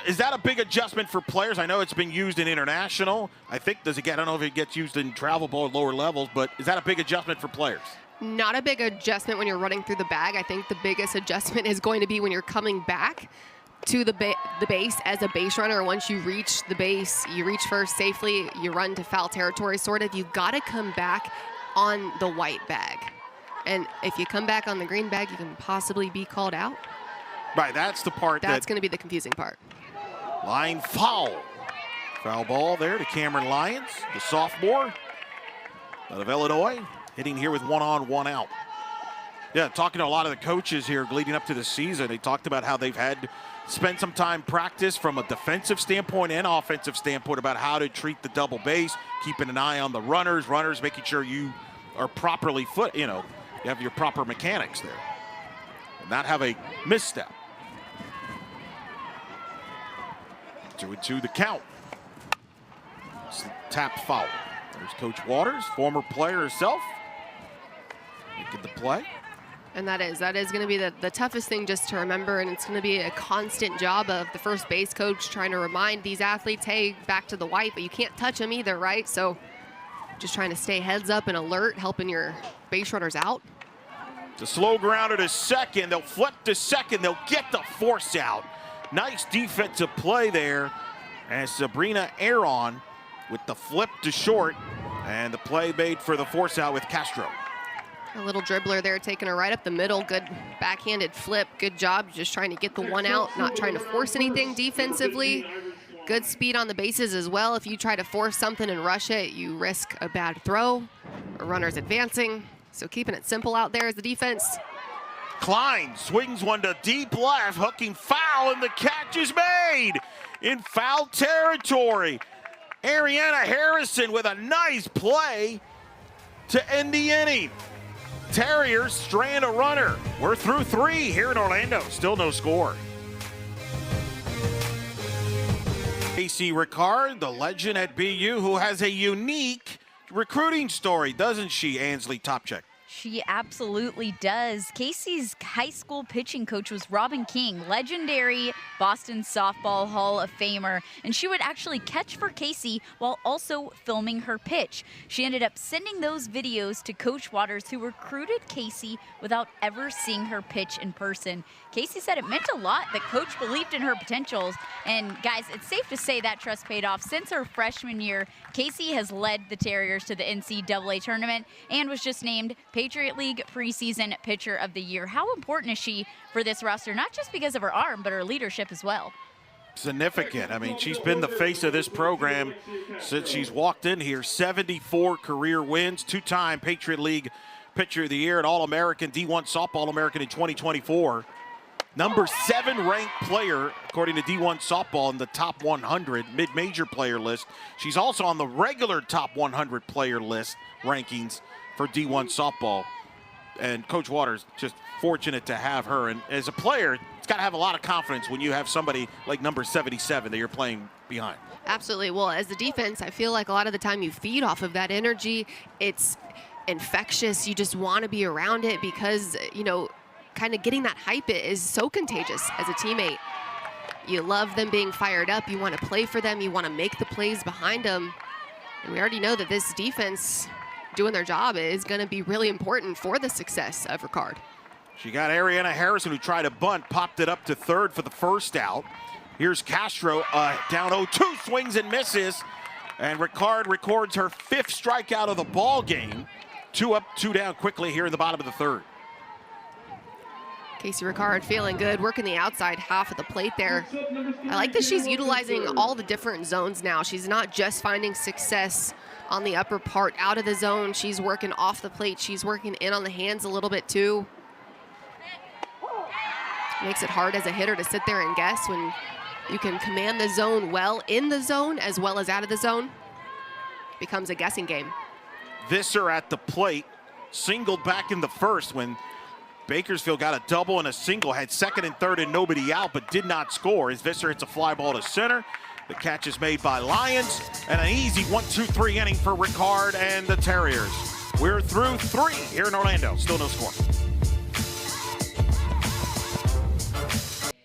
Is that a big adjustment for players? I know it's been used in international. I think, I don't know if it gets used in travel ball at lower levels, but is that a big adjustment for players? Not a big adjustment when you're running through the bag. I think the biggest adjustment is going to be when you're coming back to the base as a base runner. Once you reach the base, you reach first safely, you run to foul territory, sort of. You've got to come back on the white bag. And if you come back on the green bag, you can possibly be called out. Right, that's the part that's going to be the confusing part. Line foul. Foul ball there to Cameron Lyons, the sophomore out of Illinois, hitting here with 1 on, 1 out. Yeah, talking to a lot of the coaches here leading up to the season, they talked about how they've had to spend some time practice from a defensive standpoint and offensive standpoint about how to treat the double base, keeping an eye on the runners, making sure you are properly you have your proper mechanics there and not have a misstep. 2-2 the count. It's the tapped foul. There's Coach Waters, former player herself, making the play. And that is going to be the toughest thing just to remember, and it's going to be a constant job of the first base coach trying to remind these athletes, hey, back to the white, but you can't touch them either, right? So just trying to stay heads up and alert, helping your base runners out. The slow grounder to second. They'll flip to second. They'll get the force out. Nice defensive play there as Sabrina Aaron with the flip to short, and the play made for the force out with Castro. A little dribbler there, taking her right up the middle. Good backhanded flip. Good job just trying to get the one out, not trying to force anything defensively. Good speed on the bases as well. If you try to force something and rush it, you risk a bad throw. A runner's advancing. So keeping it simple out there as the defense. Klein swings one to deep left, hooking foul, and the catch is made in foul territory. Ariana Harrison with a nice play to end the inning. Terriers strand a runner. We're through 3 here in Orlando. Still no score. Casey Ricard, the legend at BU, who has a unique recruiting story, doesn't she, Ansley Topcheck? She absolutely does. Casey's high school pitching coach was Robin King, legendary Boston Softball Hall of Famer, and she would actually catch for Casey while also filming her pitch. She ended up sending those videos to Coach Waters, who recruited Casey without ever seeing her pitch in person. Casey said it meant a lot that Coach believed in her potentials, and guys, it's safe to say that trust paid off. Since her freshman year, Casey has led the Terriers to the NCAA tournament and was just named Patriot League preseason pitcher of the year. How important is she for this roster, not just because of her arm, but her leadership as well? Significant. I mean, she's been the face of this program since she's walked in here. 74 career wins, 2-time Patriot League pitcher of the year, and All-American, D1 Softball American in 2024. Number 7 ranked player, according to D1 Softball, in the top 100 mid-major player list. She's also on the regular top 100 player list rankings for D1 Softball. And Coach Waters just fortunate to have her. And as a player, it's got to have a lot of confidence when you have somebody like number 77 that you're playing behind. Absolutely. Well, as the defense, I feel like a lot of the time you feed off of that energy. It's infectious. You just want to be around it because, you know, kind of getting that hype is so contagious as a teammate. You love them being fired up. You want to play for them. You want to make the plays behind them. And we already know that this defense doing their job is going to be really important for the success of Ricard. She got Ariana Harrison, who tried a bunt, popped it up to third for the first out. Here's Castro down 0-2, swings and misses. And Ricard records her 5th strikeout of the ball game. 2 up, 2 down quickly here in the bottom of the third. Casey Ricard feeling good, working the outside half of the plate there. I like that she's utilizing all the different zones now. She's not just finding success on the upper part out of the zone. She's working off the plate. She's working in on the hands a little bit too. Makes it hard as a hitter to sit there and guess when you can command the zone well in the zone as well as out of the zone. Becomes a guessing game. Visser at the plate, singled back in the first when Bakersfield got a double and a single, had second and third and nobody out, but did not score. As Visser hits a fly ball to center. The catch is made by Lyons, and an easy 1-2-3 inning for Ricard and the Terriers. We're through 3 here in Orlando. Still no score.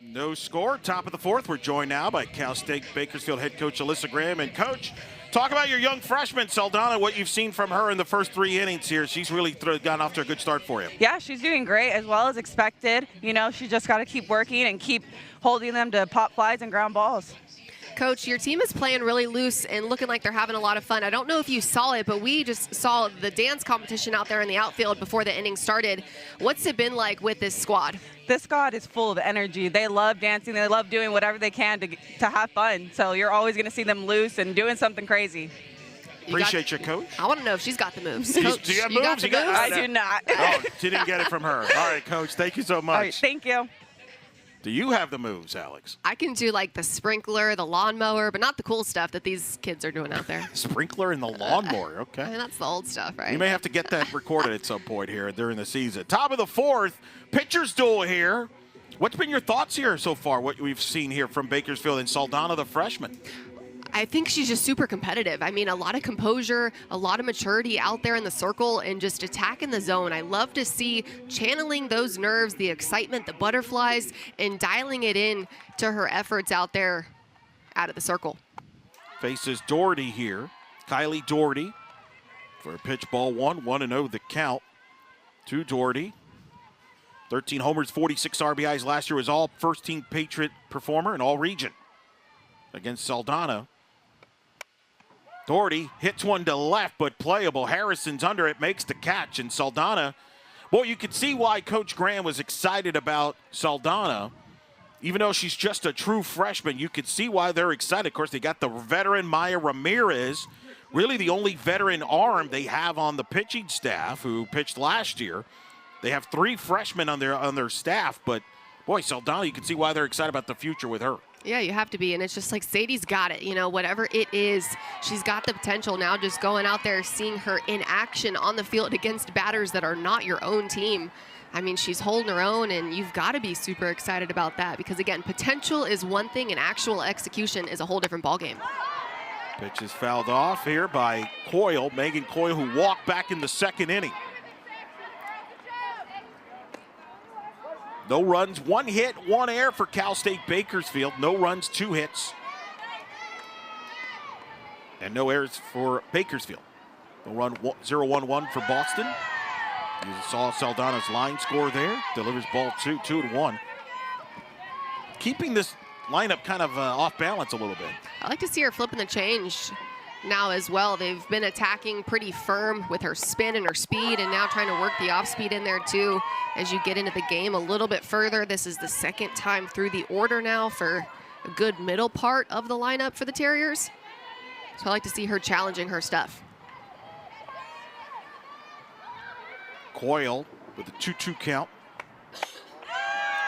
No score. Top of the 4th. We're joined now by Cal State Bakersfield head coach Alyssa Graham. And Coach, talk about your young freshman, Saldana, what you've seen from her in the first 3 innings here. She's really gotten off to a good start for you. Yeah, she's doing great, as well as expected. You know, she just got to keep working and keep holding them to pop flies and ground balls. Coach, your team is playing really loose and looking like they're having a lot of fun. I don't know if you saw it, but we just saw the dance competition out there in the outfield before the inning started. What's it been like with this squad? This squad is full of energy. They love dancing. They love doing whatever they can to have fun. So you're always going to see them loose and doing something crazy. Appreciate you, Coach. I want to know if she's got the moves. Coach, do you have you moves? got the moves? I do not. Oh, she didn't get it from her. All right, Coach, thank you so much. All right, thank you. Do you have the moves, Alex? I can do like the sprinkler, the lawnmower, but not the cool stuff that these kids are doing out there. Sprinkler and the lawnmower, okay. I mean, that's the old stuff, right? You may have to get that recorded at some point here during the season. Top of the 4th, pitcher's duel here. What's been your thoughts here so far, what we've seen here from Bakersfield and Saldana, the freshman? I think she's just super competitive. I mean, a lot of composure, a lot of maturity out there in the circle and just attacking the zone. I love to see channeling those nerves, the excitement, the butterflies, and dialing it in to her efforts out there out of the circle. Faces Doherty here. Kylie Doherty for a pitch ball 1-0 the count to Doherty. 13 homers, 46 RBIs last year, was all first-team Patriot performer in all region against Saldana. Doherty hits one to left, but playable. Harrison's under it, makes the catch, and Saldana, well, you could see why Coach Graham was excited about Saldana. Even though she's just a true freshman, you could see why they're excited. Of course, they got the veteran Maya Ramirez, really the only veteran arm they have on the pitching staff who pitched last year. They have 3 freshmen on their staff, but boy, Saldana, you can see why they're excited about the future with her. Yeah, you have to be, and it's just like Sadie's got it, you know, whatever it is, she's got the potential now. Just going out there, seeing her in action on the field against batters that are not your own team. I mean, she's holding her own, and you've got to be super excited about that because, again, potential is one thing, and actual execution is a whole different ballgame. Pitch is fouled off here by Coyle, Megan Coyle, who walked back in the second inning. No runs, 1 hit, 1 error for Cal State Bakersfield. No runs, 2 hits. And no errors for Bakersfield. No run, 0-1-1 for Boston. You saw Saldana's line score there. Delivers ball 2, 2-1. Keeping this lineup kind of off balance a little bit. I like to see her flipping the change now as well. They've been attacking pretty firm with her spin and her speed, and now trying to work the off speed in there too as you get into the game a little bit further. This is the second time through the order now for a good middle part of the lineup for the Terriers. So I like to see her challenging her stuff. Coyle with a 2-2 count.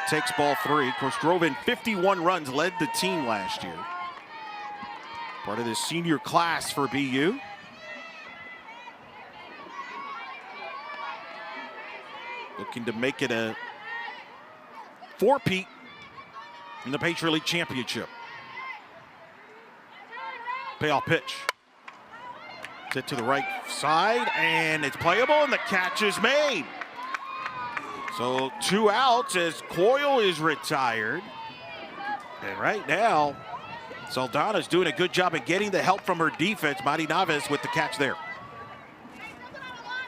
Takes ball 3. Of course, drove in 51 runs, led the team last year. Part of this senior class for BU. Looking to make it a 4-peat in the Patriot League Championship. Payoff pitch. Hit to the right side, and it's playable, and the catch is made. So 2 outs as Coyle is retired. And right now, Saldana's doing a good job of getting the help from her defense. Mari Naves with the catch there.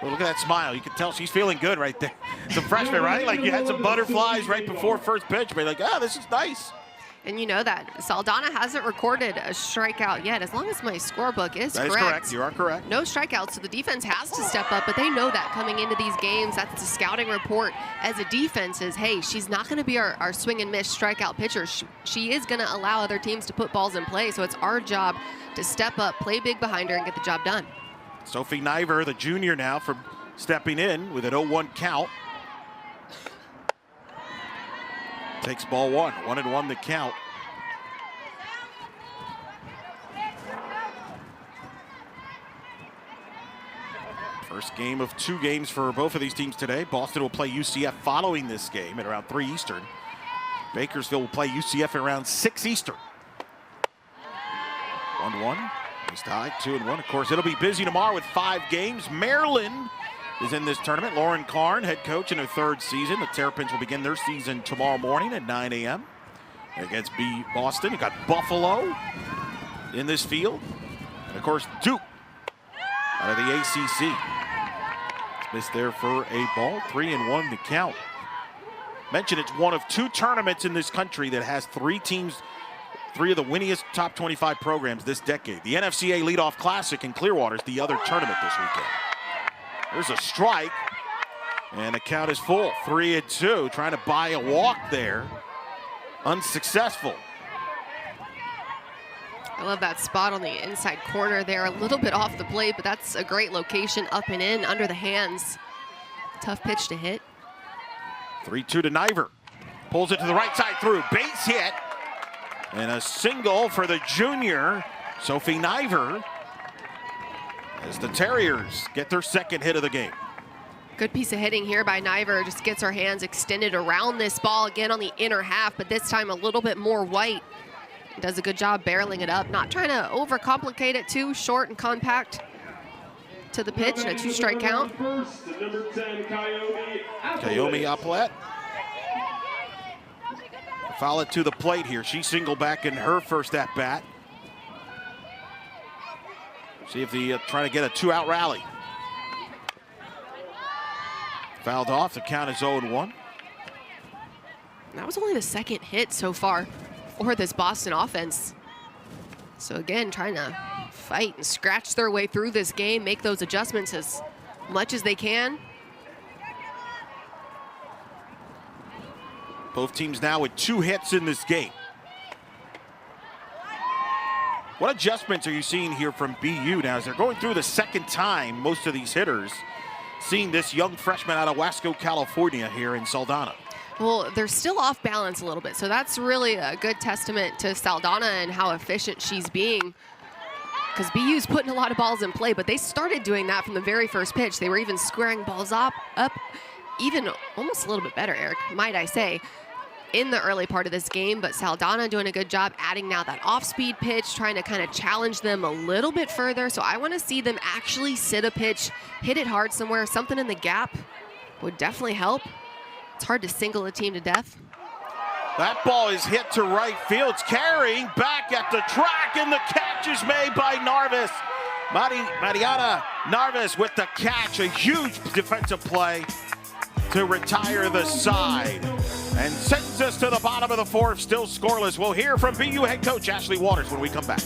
Well, look at that smile. You can tell she's feeling good right there. It's a freshman, right? Like you had some butterflies right before first pitch, but like, this is nice. And you know that Saldana hasn't recorded a strikeout yet, as long as my scorebook is correct. That is correct. You are correct. No strikeouts, so the defense has to step up, but they know that coming into these games. That's the scouting report as a defense is, hey, she's not going to be our swing and miss strikeout pitcher. She is going to allow other teams to put balls in play, so it's our job to step up, play big behind her, and get the job done. Sophie Niver, the junior now, from stepping in with an 0-1 count. Takes ball 1, 1-1 the count. First game of 2 games for both of these teams today. Boston will play UCF following this game at around 3 Eastern. Bakersfield will play UCF at around 6 Eastern. 1-1. He's tied 2-1. Of course, it'll be busy tomorrow with 5 games. Maryland is in this tournament. Lauren Karn, head coach in her 3rd season. The Terrapins will begin their season tomorrow morning at 9 a.m. against Boston. You got Buffalo in this field. And, of course, Duke out of the ACC. Missed there for a ball. 3-1 the count. Mentioned it's one of 2 tournaments in this country that has 3 teams, 3 of the winningest top 25 programs this decade. The NFCA Leadoff Classic in Clearwater is the other tournament this weekend. There's a strike, and the count is full. 3-2, trying to buy a walk there. Unsuccessful. I love that spot on the inside corner there. A little bit off the plate, but that's a great location, up and in, under the hands. Tough pitch to hit. 3-2 to Niver. Pulls it to the right side through. Base hit. And a single for the junior, Sophie Niver, as the Terriers get their 2nd hit of the game. Good piece of hitting here by Niver. Just gets her hands extended around this ball again on the inner half, but this time a little bit more white Does a good job barreling it up, not trying to overcomplicate it too, short and compact to the pitch, and a 2-strike count. Kayomi Aplet. Foul it to the plate here. She singled back in her first at-bat. See if they try to get a 2-out rally. Fouled off. The count is 0-1. That was only the second hit so far for this Boston offense. So again, trying to fight and scratch their way through this game, make those adjustments as much as they can. Both teams now with 2 hits in this game. What adjustments are you seeing here from BU now as they're going through the second time, most of these hitters, seeing this young freshman out of Wasco, California here in Saldana? Well, they're still off balance a little bit, so that's really a good testament to Saldana and how efficient she's being. Because BU's putting a lot of balls in play, but they started doing that from the very first pitch. They were even squaring balls up even almost a little bit better, Eric, might I say, in the early part of this game. But Saldana doing a good job adding now that off-speed pitch, trying to kind of challenge them a little bit further. So I want to see them actually sit a pitch, hit it hard somewhere. Something in the gap would definitely help. It's hard to single a team to death. That ball is hit to right field. It's carrying back at the track, and the catch is made by Narvis. Mariana Narvis with the catch. A huge defensive play to retire the side. And sends us to the bottom of the 4th, still scoreless. We'll hear from BU head coach Ashley Waters when we come back.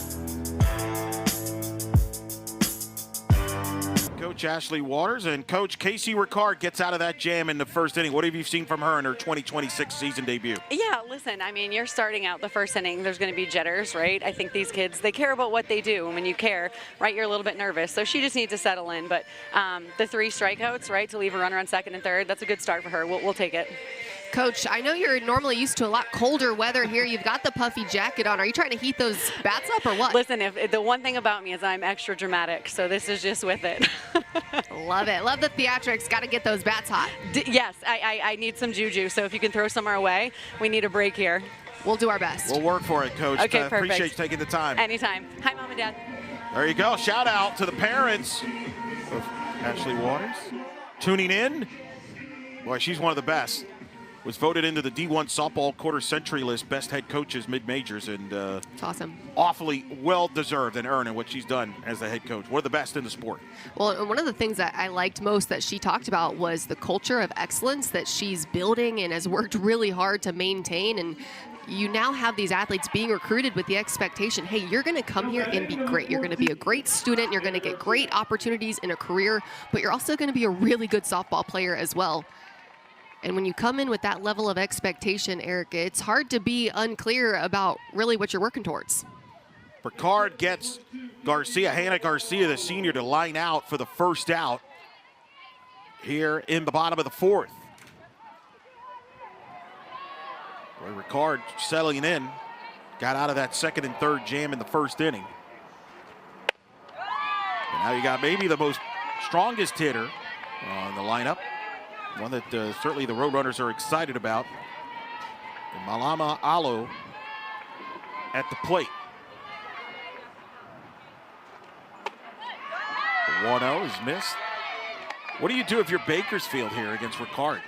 Coach Ashley Waters and Coach Casey Ricard gets out of that jam in the first inning. What have you seen from her in her 2026 season debut? Yeah, listen, I mean, you're starting out the first inning. There's going to be jitters, right? I think these kids, they care about what they do. And when you care, right, you're a little bit nervous. So she just needs to settle in. But the 3 strikeouts, right, to leave a runner on second and third, that's a good start for her. We'll take it. Coach, I know you're normally used to a lot colder weather here. You've got the puffy jacket on. Are you trying to heat those bats up or what? Listen, if the one thing about me is I'm extra dramatic, so this is just with it. Love it. Love the theatrics. Got to get those bats hot. Yes, I need some juju, so if you can throw some our way, we need a break here. We'll do our best. We'll work for it, Coach. Okay, perfect. Appreciate you taking the time. Anytime. Hi, Mom and Dad. There you go. Shout out to the parents of Ashley Waters tuning in. Boy, she's one of the best. Was voted into the D1 softball quarter century list, best head coaches mid-majors, and it's awesome. Awfully well-deserved and earned in what she's done as the head coach. One of the best in the sport. Well, and one of the things that I liked most that she talked about was the culture of excellence that she's building and has worked really hard to maintain. And you now have these athletes being recruited with the expectation, hey, you're going to come here and be great. You're going to be a great student. You're going to get great opportunities in a career, but you're also going to be a really good softball player as well. And when you come in with that level of expectation, Eric, it's hard to be unclear about really what you're working towards. Ricard gets Garcia, Hannah Garcia, the senior, to line out for the first out here in the bottom of the 4th. Boy, Ricard settling in, got out of that second and third jam in the first inning. And now you got maybe the most strongest hitter on the lineup. One that certainly the Roadrunners are excited about. And Malama Alo at the plate. The 1-0 is missed. What do you do if you're Bakersfield here against Ricard?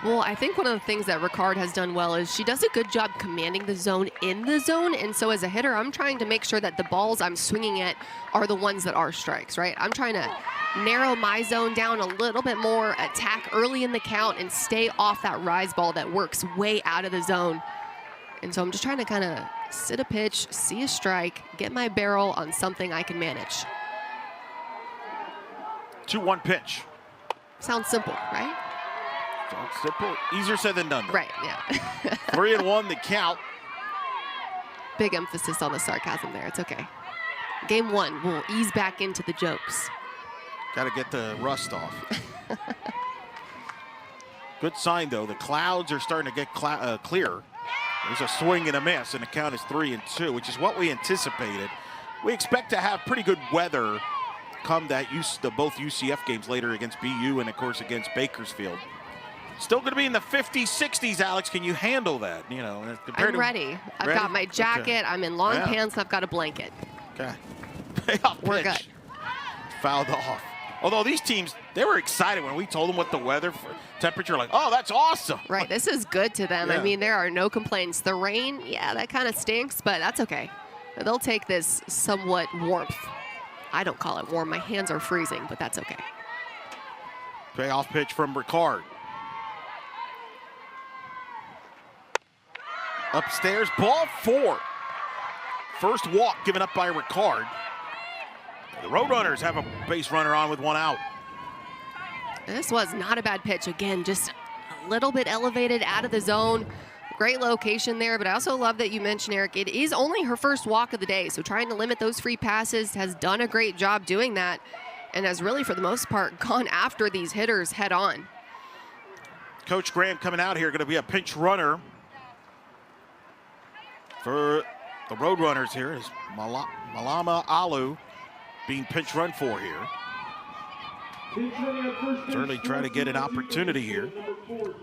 Well, I think one of the things that Ricard has done well is she does a good job commanding the zone in the zone. And so as a hitter, I'm trying to make sure that the balls I'm swinging at are the ones that are strikes, right? I'm trying to narrow my zone down a little bit more, attack early in the count, and stay off that rise ball that works way out of the zone. And so I'm just trying to kind of sit a pitch, see a strike, get my barrel on something I can manage. 2-1 pitch. Sounds simple, right? Sounds simple. Easier said than done. Right, yeah. 3-1 the count. Big emphasis on the sarcasm there. It's okay. Game 1, we'll ease back into the jokes. Got to get the rust off. Good sign, though. The clouds are starting to get clear. There's a swing and a miss, and the count is 3-2, which is what we anticipated. We expect to have pretty good weather come both UCF games later against BU and, of course, against Bakersfield. Still going to be in the 50s, 60s, Alex. Can you handle that? You know, I'm ready. I've got my jacket. Okay. I'm in long pants. I've got a blanket. Okay. Payoff We're pitch. good. Fouled off. Although these teams, they were excited when we told them what the weather temperature, like, oh, that's awesome. Right, this is good to them. Yeah. I mean, there are no complaints. The rain, yeah, that kind of stinks, but that's okay. They'll take this somewhat warmth. I don't call it warm. My hands are freezing, but that's okay. Payoff pitch from Ricard. Upstairs, ball 4. First walk given up by Ricard. The Roadrunners have a base runner on with 1 out. This was not a bad pitch. Again, just a little bit elevated out of the zone. Great location there, but I also love that you mentioned, Eric, it is only her first walk of the day, so trying to limit those free passes, has done a great job doing that, and has really, for the most part, gone after these hitters head on. Coach Graham coming out here, going to be a pinch runner for the Roadrunners here. Is Malama Alu being pinch run for here. Certainly trying to get an opportunity here.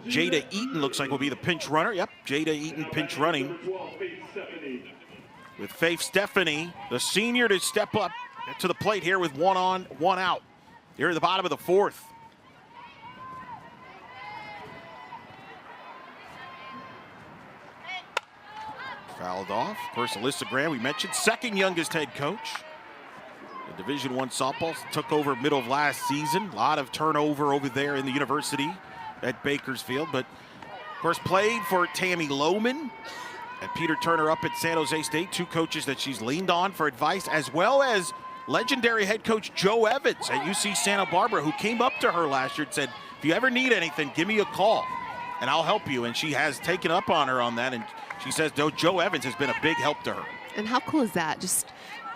Jada Eaton looks like will be the pinch runner. Yep, Jada Eaton pinch running. With Faith Stephanie, the senior, to step up to the plate here with 1 on, 1 out. Here at the bottom of the 4th. Fouled off. Of course, Alyssa Graham, we mentioned, second youngest head coach. The Division I softball took over middle of last season. A lot of turnover over there in the university at Bakersfield, but of course played for Tammy Lohman and Peter Turner up at San Jose State, 2 coaches that she's leaned on for advice, as well as legendary head coach Joe Evans at UC Santa Barbara, who came up to her last year and said, if you ever need anything, give me a call and I'll help you. And she has taken up on her on that, and she says Joe Evans has been a big help to her. And how cool is that? Just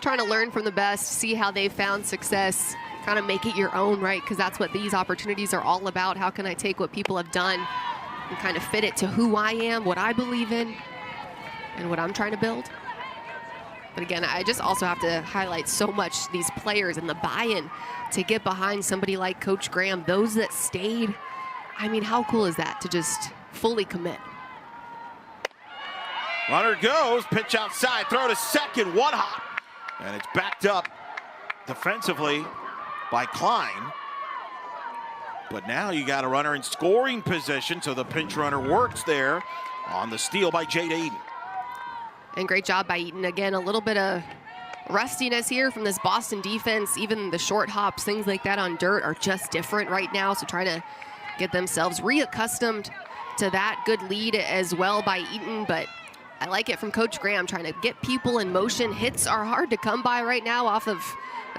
trying to learn from the best, see how they found success, kind of make it your own, right? Because that's what these opportunities are all about. How can I take what people have done and kind of fit it to who I am, what I believe in, and what I'm trying to build? But again, I just also have to highlight so much these players and the buy-in to get behind somebody like Coach Graham, those that stayed. I mean, how cool is that to just fully commit? Runner goes, pitch outside, throw to second, 1 hop. And it's backed up defensively by Klein. But now you got a runner in scoring position, so the pinch runner works there on the steal by Jada Eaton. And great job by Eaton. Again, a little bit of rustiness here from this Boston defense. Even the short hops, things like that on dirt are just different right now. So trying to get themselves reaccustomed to that. Good lead as well by Eaton, but I like it from Coach Graham, trying to get people in motion. Hits are hard to come by right now off of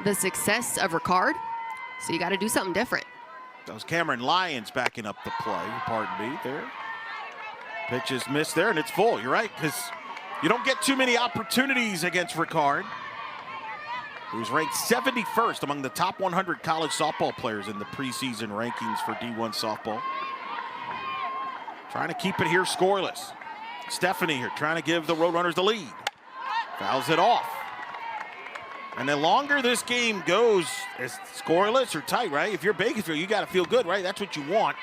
the success of Ricard. So you got to do something different. That was Cameron Lyons backing up the play, pardon me there. Pitch is missed there, and it's full. You're right, because you don't get too many opportunities against Ricard, who's ranked 71st among the top 100 college softball players in the preseason rankings for D1 softball. Trying to keep it here scoreless. Stephanie here trying to give the Roadrunners the lead. Fouls it off. And the longer this game goes, it's scoreless or tight, right? If you're Bakersfield, you got to feel good, right? That's what you want.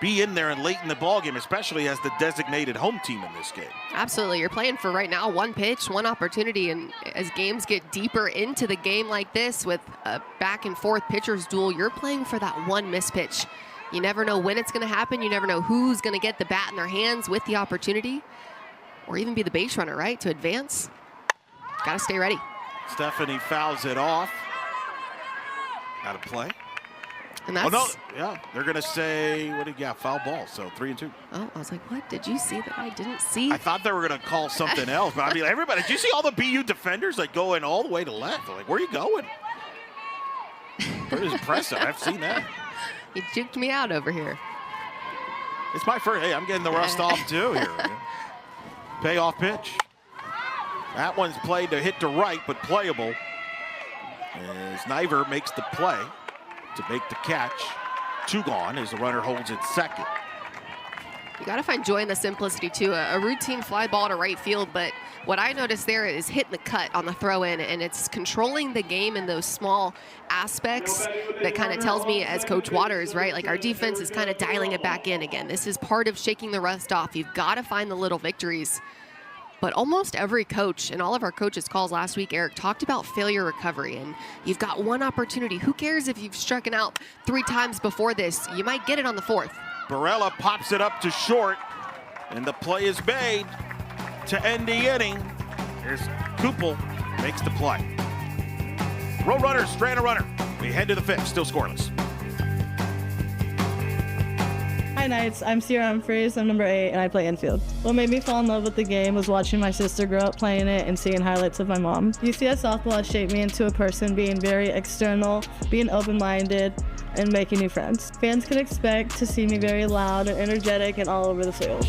Be in there and late in the ballgame, especially as the designated home team in this game. Absolutely. You're playing for right now 1 pitch, 1 opportunity. And as games get deeper into the game like this with a back and forth pitcher's duel, you're playing for that 1 missed pitch. You never know when it's going to happen. You never know who's going to get the bat in their hands with the opportunity, or even be the base runner, right, to advance. Got to stay ready. Stephanie fouls it off. Out of play. And that's, oh, no, yeah, they're going to say, what do you got? Foul ball, so 3-2. Oh, I was like, what did you see that I didn't see? I thought they were going to call something else, but I mean, everybody, did you see all the BU defenders like going all the way to left? They're like, where are you going? Pretty impressive. I've seen that. You juked me out over here. It's my first. Hey, I'm getting the rust off too here. Payoff pitch. That one's played to hit to right, but playable. As Niver makes the play to make the catch. 2 gone as the runner holds it second. You got to find joy in the simplicity, too. A routine fly ball to right field, but what I noticed there is hitting the cut on the throw-in, and it's controlling the game in those small aspects that kind of tells me, as Coach Waters, right, like our defense is kind of dialing it back in again. This is part of shaking the rust off. You've got to find the little victories. But almost every coach, and all of our coaches' calls last week, Eric, talked about failure recovery, and you've got one opportunity. Who cares if you've struck it out 3 times before this? You might get it on the 4th. Barella pops it up to short, and the play is made to end the inning. Here's Kupel, makes the play. Road runners, strand a runner. We head to the 5th, still scoreless. Hi Knights, I'm Sierra Humphreys, I'm number 8, and I play infield. What made me fall in love with the game was watching my sister grow up playing it and seeing highlights of my mom. UCS softball has shaped me into a person being very external, being open-minded, and making new friends. Fans can expect to see me very loud and energetic and all over the field.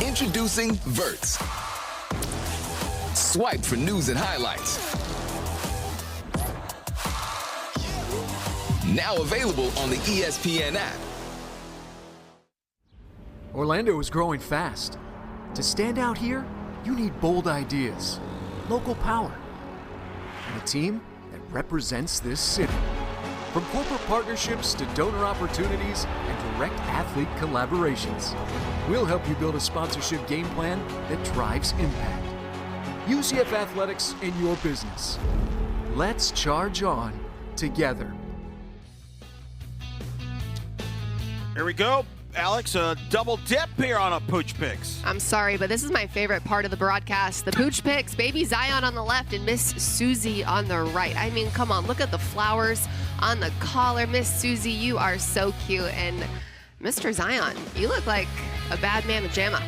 Introducing Verts. Swipe for news and highlights. Now available on the ESPN app. Orlando is growing fast. To stand out here, you need bold ideas, local power, and a team that represents this city. From corporate partnerships to donor opportunities and direct athlete collaborations, we'll help you build a sponsorship game plan that drives impact. UCF Athletics in your business. Let's charge on together. Here we go. Alex, a double dip here on a Pooch Picks. I'm sorry, but this is my favorite part of the broadcast. The Pooch Picks, baby Zion on the left and Miss Susie on the right. I mean, come on, look at the flowers on the collar. Miss Susie, you are so cute. And Mr. Zion, you look like a bad man pajama.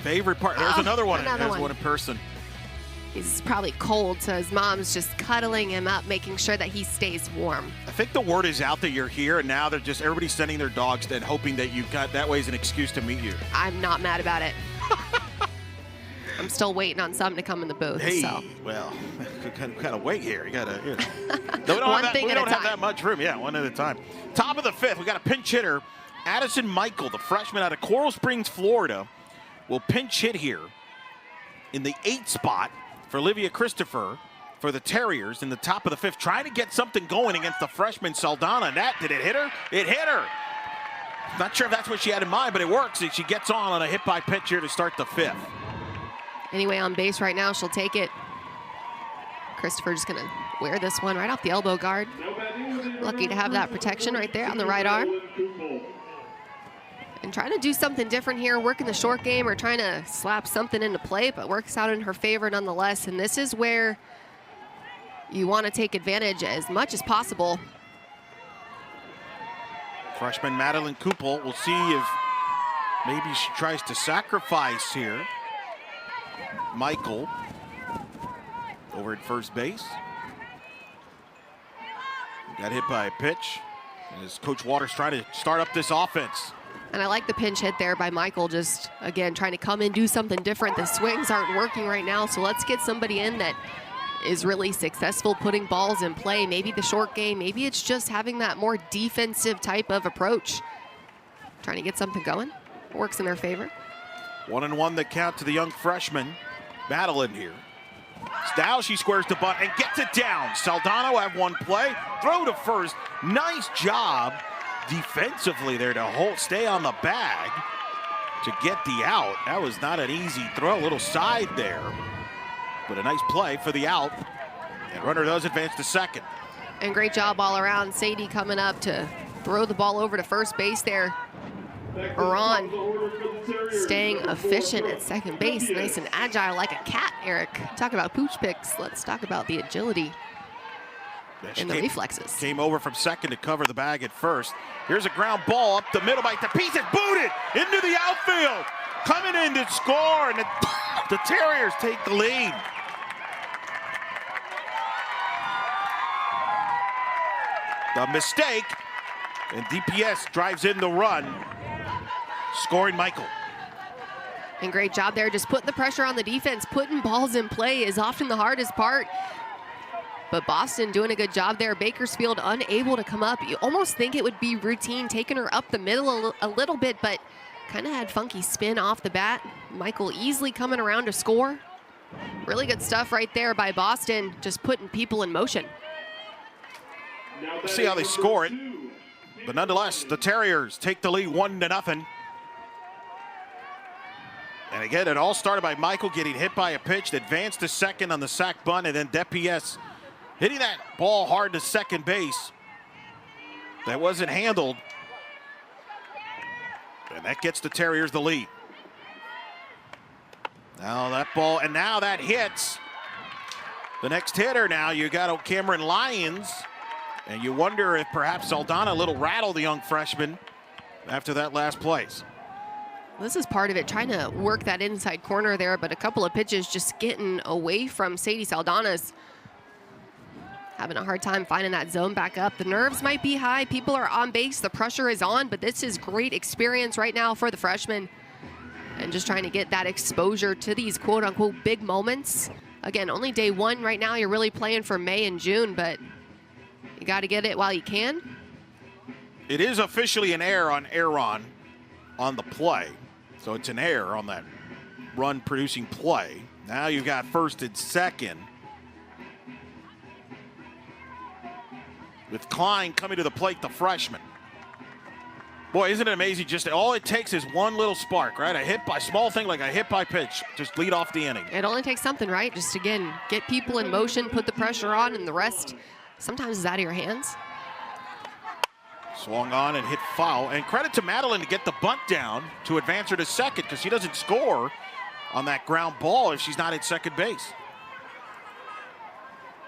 Favorite part. There's another one. Another There's one in person. He's probably cold, so his mom's just cuddling him up, making sure that he stays warm. I think the word is out that you're here, and now they're just everybody's sending their dogs and hoping that you've got that way as an excuse to meet you. I'm not mad about it. I'm still waiting on some to come in the booth. Hey, so. well, kind of wait here. You gotta. We One don't have that much room. Yeah, one at a time. Top of the 5th, we got a pinch hitter, Addison Michael, the freshman out of Coral Springs, Florida, will pinch hit here in the 8th spot for Olivia Christopher for the Terriers in the top of the 5th, trying to get something going against the freshman Saldana. Did it hit her? It hit her. Not sure if that's what she had in mind, but it works. She gets on a hit by pitch here to start the 5th. Anyway, on base right now, she'll take it. Christopher just gonna wear this one right off the elbow guard. Lucky to have that protection right there on the right arm. And trying to do something different here, working the short game or trying to slap something into play, but works out in her favor nonetheless. And this is where you want to take advantage as much as possible. Freshman Madeline Kupel, we'll see if maybe she tries to sacrifice here. Michael over at first base. Got hit by a pitch. As Coach Waters trying to start up this offense. And I like the pinch hit there by Michael, just, again, trying to come in, do something different. The swings aren't working right now, so let's get somebody in that is really successful putting balls in play. Maybe the short game, maybe it's just having that more defensive type of approach. Trying to get something going. Works in their favor. 1-1 the count to the young freshman. Madeline here. Now she squares the bunt and gets it down. Saldana will have one play. Throw to first. Nice job defensively there to stay on the bag to get the out. That was not an easy throw. A little side there, but a nice play for the out. And runner does advance to second. And great job all around. Sadie coming up to throw the ball over to first base there. Iran staying efficient at second base. Nice and agile like a cat, Eric. Talk about Pooch Picks. Let's talk about the agility and the reflexes. Came over from second to cover the bag at first. Here's a ground ball up the middle by Tapiz. It's booted into the outfield. Coming in to score, and the Terriers take the lead. The mistake, and DPS drives in the run, scoring Michael. And great job there, just putting the pressure on the defense. Putting balls in play is often the hardest part. But Boston doing a good job there. Bakersfield unable to come up. You almost think it would be routine, taking her up the middle a little bit, but kind of had funky spin off the bat. Michael easily coming around to score. Really good stuff right there by Boston, just putting people in motion. We'll see how they score it. But nonetheless, the Terriers take the lead 1-0. And again, it all started by Michael getting hit by a pitch, advanced to second on the sac bunt, and then DePies hitting that ball hard to second base. That wasn't handled. And that gets the Terriers the lead. Now that ball, and now that hits. The next hitter now, you got Cameron Lyons. And you wonder if perhaps Saldana a little rattled the young freshman after that last place. This is part of it, trying to work that inside corner there, but a couple of pitches just getting away from Sadie Saldana's. Having a hard time finding that zone back up. The nerves might be high. People are on base. The pressure is on, but this is great experience right now for the freshman. And just trying to get that exposure to these quote-unquote big moments. Again, only day one right now. You're really playing for May and June, but you got to get it while you can. It is officially an error on Aaron on the play. So it's an error on that run-producing play. Now you've got first and second. With Klein coming to the plate, the freshman. Boy, isn't it amazing? Just all it takes is one little spark, right? A hit by small thing like a hit by pitch. Just lead off the inning. It only takes something, right? Just again, get people in motion, put the pressure on, and the rest sometimes is out of your hands. Swung on and hit foul. And credit to Madeline to get the bunt down to advance her to second, because she doesn't score on that ground ball if she's not at second base.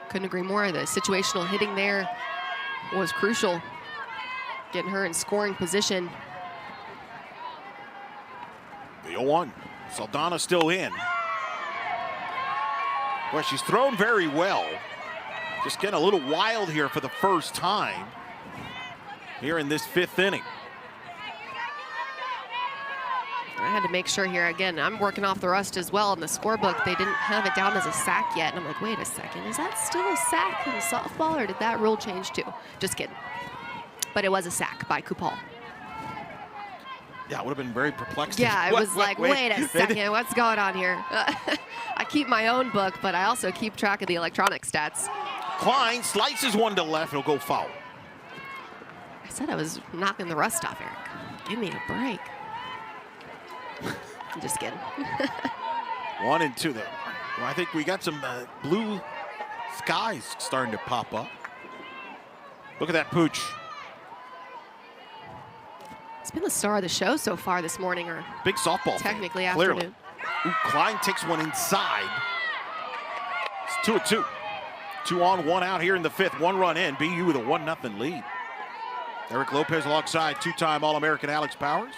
Couldn't agree more. The situational hitting there was crucial, getting her in scoring position. The 0-1. Saldana still in. Well, she's thrown very well. Just getting a little wild here for the first time here in this fifth inning. I had to make sure here again. I'm working off the rust as well. In the scorebook, they didn't have it down as a sack yet. And I'm like, wait a second, is that still a sack in softball, or did that rule change too? Just kidding. But it was a sack by Kupal. Yeah, I would have been very perplexed. Yeah, I was like, wait a second, what's going on here? I keep my own book, but I also keep track of the electronic stats. Klein slices one to left, it'll go foul. I said I was knocking the rust off, Eric. Give me a break. I'm just kidding. 1-2 there. Well, I think we got some blue skies starting to pop up. Look at that pooch. It's been the star of the show so far this morning, or big softball. Technically fan, afternoon. Ooh, Klein takes one inside. It's 2-2. 2 on, 1 out here in the fifth. 1 run in. BU with a 1-0 lead. Eric Lopez alongside two-time All-American Alex Powers.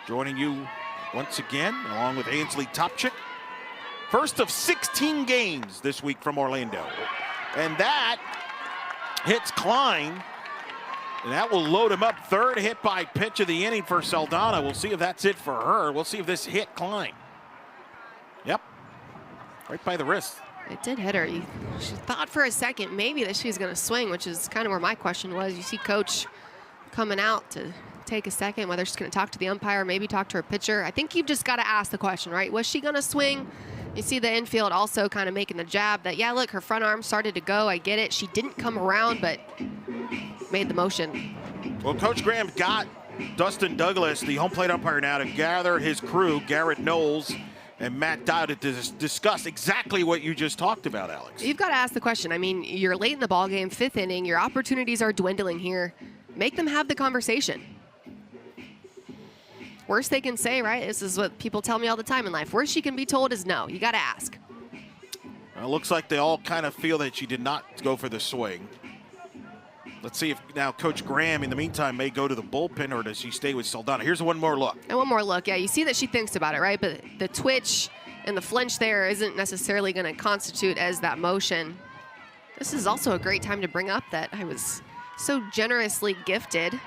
Joining you once again, along with Ainsley Topchick. First of 16 games this week from Orlando. And that hits Klein. And that will load him up. Third hit by pitch of the inning for Saldana. We'll see if that's it for her. We'll see if this hit Klein. Yep. Right by the wrist. It did hit her. She thought for a second maybe that she was going to swing, which is kind of where my question was. You see Coach coming out to take a second, whether she's going to talk to the umpire, maybe talk to her pitcher. I think you've just got to ask the question, right? Was she going to swing? You see the infield also kind of making the jab that, yeah, look, her front arm started to go. I get it. She didn't come around, but made the motion. Well, Coach Graham got Dustin Douglas, the home plate umpire, now to gather his crew, Garrett Knowles and Matt Dowd, to discuss exactly what you just talked about, Alex. You've got to ask the question. I mean, you're late in the ballgame, fifth inning. Your opportunities are dwindling here. Make them have the conversation. Worst they can say, right? This is what people tell me all the time in life. Worst she can be told is no. You got to ask. Well, it looks like they all kind of feel that she did not go for the swing. Let's see if now Coach Graham, in the meantime, may go to the bullpen, or does she stay with Saldana? Here's one more look. And one more look. Yeah, you see that she thinks about it, right? But the twitch and the flinch there isn't necessarily going to constitute as that motion. This is also a great time to bring up that I was so generously gifted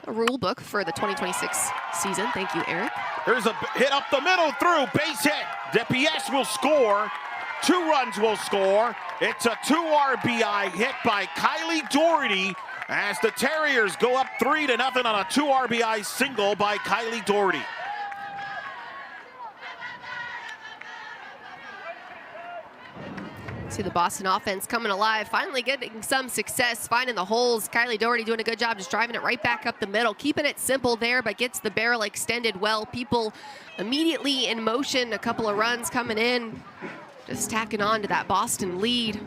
a rule book for the 2026 season. Thank you, Eric. There's a hit up the middle through, base hit. DePies will score. 2 runs will score. It's a 2 RBI hit by Kylie Doherty as the Terriers go up 3-0 on a 2 RBI single by Kylie Doherty. See the Boston offense coming alive, finally getting some success, finding the holes. Kylie Doherty doing a good job just driving it right back up the middle, keeping it simple there, but gets the barrel extended well. People immediately in motion, a couple of runs coming in, just tacking on to that Boston lead.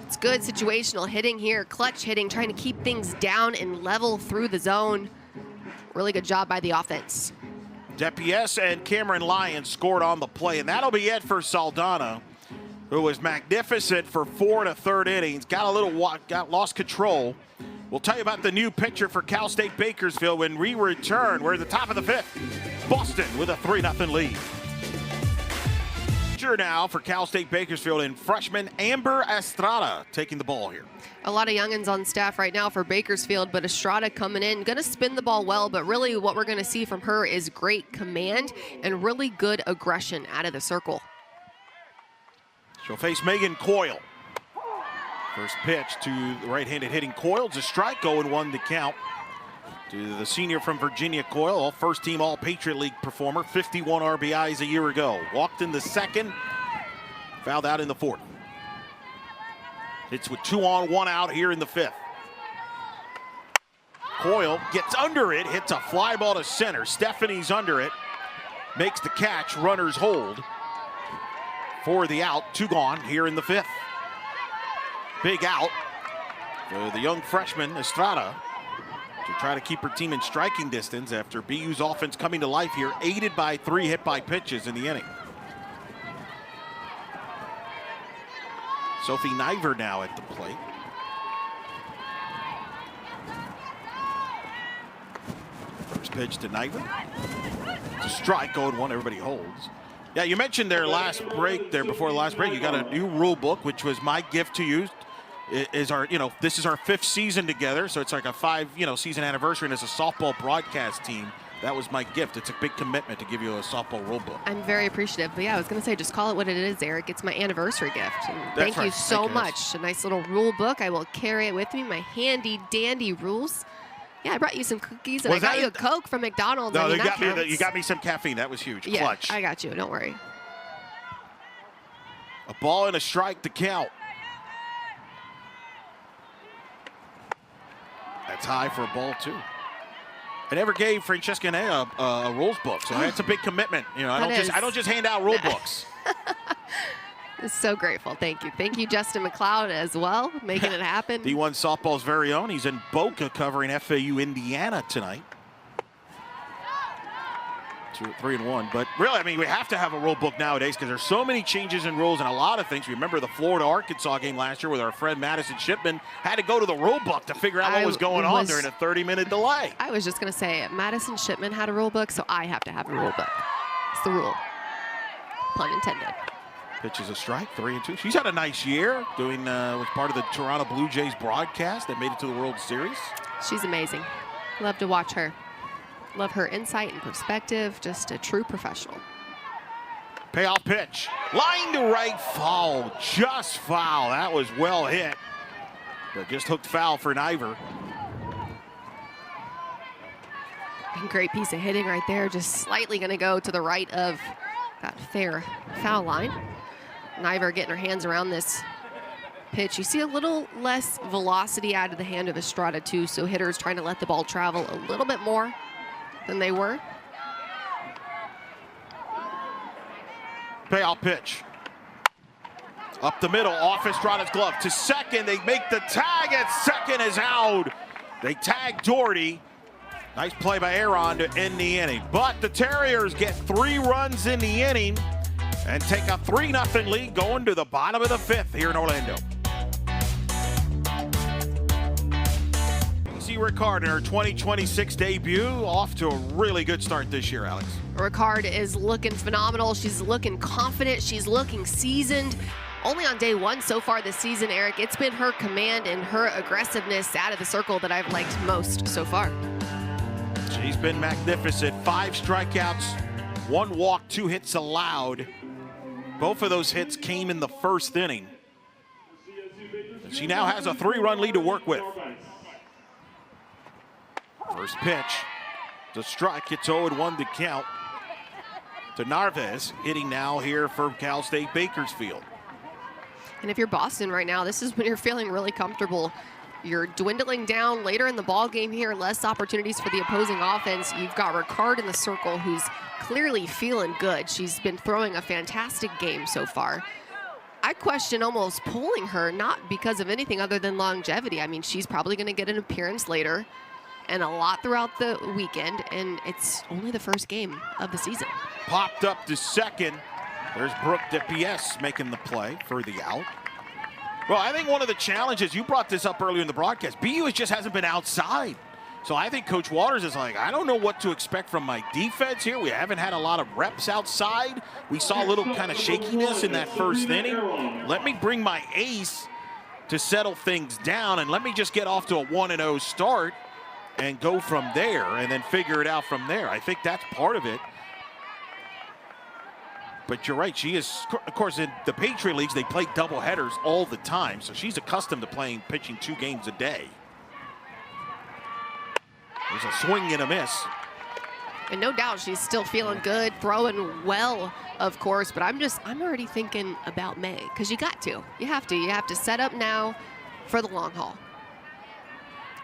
It's good situational hitting here, clutch hitting, trying to keep things down and level through the zone. Really good job by the offense. Depies and Cameron Lyons scored on the play, and that'll be it for Saldana, who was magnificent for 4 1/3 innings. Got lost control. We'll tell you about the new pitcher for Cal State Bakersfield when we return. We're at the top of the 5th. Boston with a 3-0 lead. Now for Cal State Bakersfield and freshman Amber Estrada taking the ball here. A lot of youngins on staff right now for Bakersfield, but Estrada coming in, going to spin the ball well, but really what we're going to see from her is great command and really good aggression out of the circle. She'll face Megan Coyle. First pitch to the right-handed hitting Coyle. It's a strike, 0-1 to count to the senior from Virginia, Coyle, all first-team All-Patriot League performer, 51 RBIs a year ago. Walked in the 2nd, fouled out in the 4th. It's with 2 on, 1 out here in the 5th. Coyle gets under it, hits a fly ball to center. Stephanie's under it, makes the catch, runners hold. For the out, 2 gone here in the 5th. Big out for the young freshman, Estrada, to try to keep her team in striking distance after BU's offense coming to life here, aided by 3 hit-by pitches in the inning. Sophie Niver now at the plate. First pitch to Niver. It's a strike, 0-1, everybody holds. Yeah, you mentioned their last break there, before the last break, you got a new rule book, which was my gift to you. Is our, this is our 5th season together, so it's like a 5, season anniversary, and as a softball broadcast team, that was my gift. It's a big commitment to give you a softball rule book. I'm very appreciative, but yeah, I was gonna say, just call it what it is, Eric. It's my anniversary gift. And thank you so much. A nice little rule book. I will carry it with me, my handy dandy rules. Yeah, I brought you some cookies, and I got you a Coke from McDonald's. No, I mean, you got me some caffeine. That was huge. Yeah, Clutch. I got you. Don't worry. A ball and a strike to count. That's high for a ball, too. I never gave Francesca Nea a rules book, so that's a big commitment. I don't just hand out rule books. So grateful. Thank you. Thank you, Justin McLeod, as well, making it happen. D1 softball's very own. He's in Boca covering FAU Indiana tonight. 3-1. But really, we have to have a rule book nowadays because there's so many changes in rules and a lot of things. Remember the Florida-Arkansas game last year with our friend Madison Shipman had to go to the rule book to figure out what was going on during a 30-minute delay. I was just going to say, Madison Shipman had a rule book, so I have to have a rule book. It's the rule. Pun intended. Pitch is a strike, 3-2. She's had a nice year doing, was part of the Toronto Blue Jays broadcast that made it to the World Series. She's amazing. Love to watch her. Love her insight and perspective. Just a true professional. Payoff pitch. Line to right, foul. Just foul. That was well hit. But just hooked foul for Niver. Great piece of hitting right there. Just slightly going to go to the right of that fair foul line. Niver getting her hands around this pitch. You see a little less velocity out of the hand of Estrada too, so hitters trying to let the ball travel a little bit more than they were. Payoff pitch. Up the middle, off Estrada's glove to second. They make the tag at second is out. They tag Doherty. Nice play by Aaron to end the inning. But the Terriers get 3 runs in the inning and take a 3-0 lead going to the bottom of the 5th here in Orlando. Casey Ricard in her 2026 debut, off to a really good start this year, Alex. Ricard is looking phenomenal. She's looking confident. She's looking seasoned. Only on day 1 so far this season, Eric, it's been her command and her aggressiveness out of the circle that I've liked most so far. She's been magnificent. 5 strikeouts, 1 walk, 2 hits allowed. Both of those hits came in the 1st inning. She now has a 3-run lead to work with. First pitch, the strike. It's 0-1 to count to Narvaez, hitting now here for Cal State Bakersfield. And if you're Boston right now, this is when you're feeling really comfortable. You're dwindling down later in the ball game here, less opportunities for the opposing offense. You've got Ricard in the circle, who's clearly feeling good. She's been throwing a fantastic game so far. I question almost pulling her, not because of anything other than longevity. I mean, she's probably going to get an appearance later and a lot throughout the weekend, and it's only the first game of the season. Popped up to second. There's Brooke DePies making the play for the out. Well, I think one of the challenges, you brought this up earlier in the broadcast, BU just hasn't been outside. So I think Coach Waters is like, I don't know what to expect from my defense here. We haven't had a lot of reps outside. We saw a little kind of shakiness in that first inning. Let me bring my ace to settle things down, and let me just get off to a 1-0 start and go from there and then figure it out from there. I think that's part of it. But you're right, she is, of course, in the Patriot Leagues, they play doubleheaders all the time, so she's accustomed to pitching 2 games a day. There's a swing and a miss. And no doubt she's still feeling good, throwing well, of course, but I'm already thinking about May, because you got to. You have to set up now for the long haul.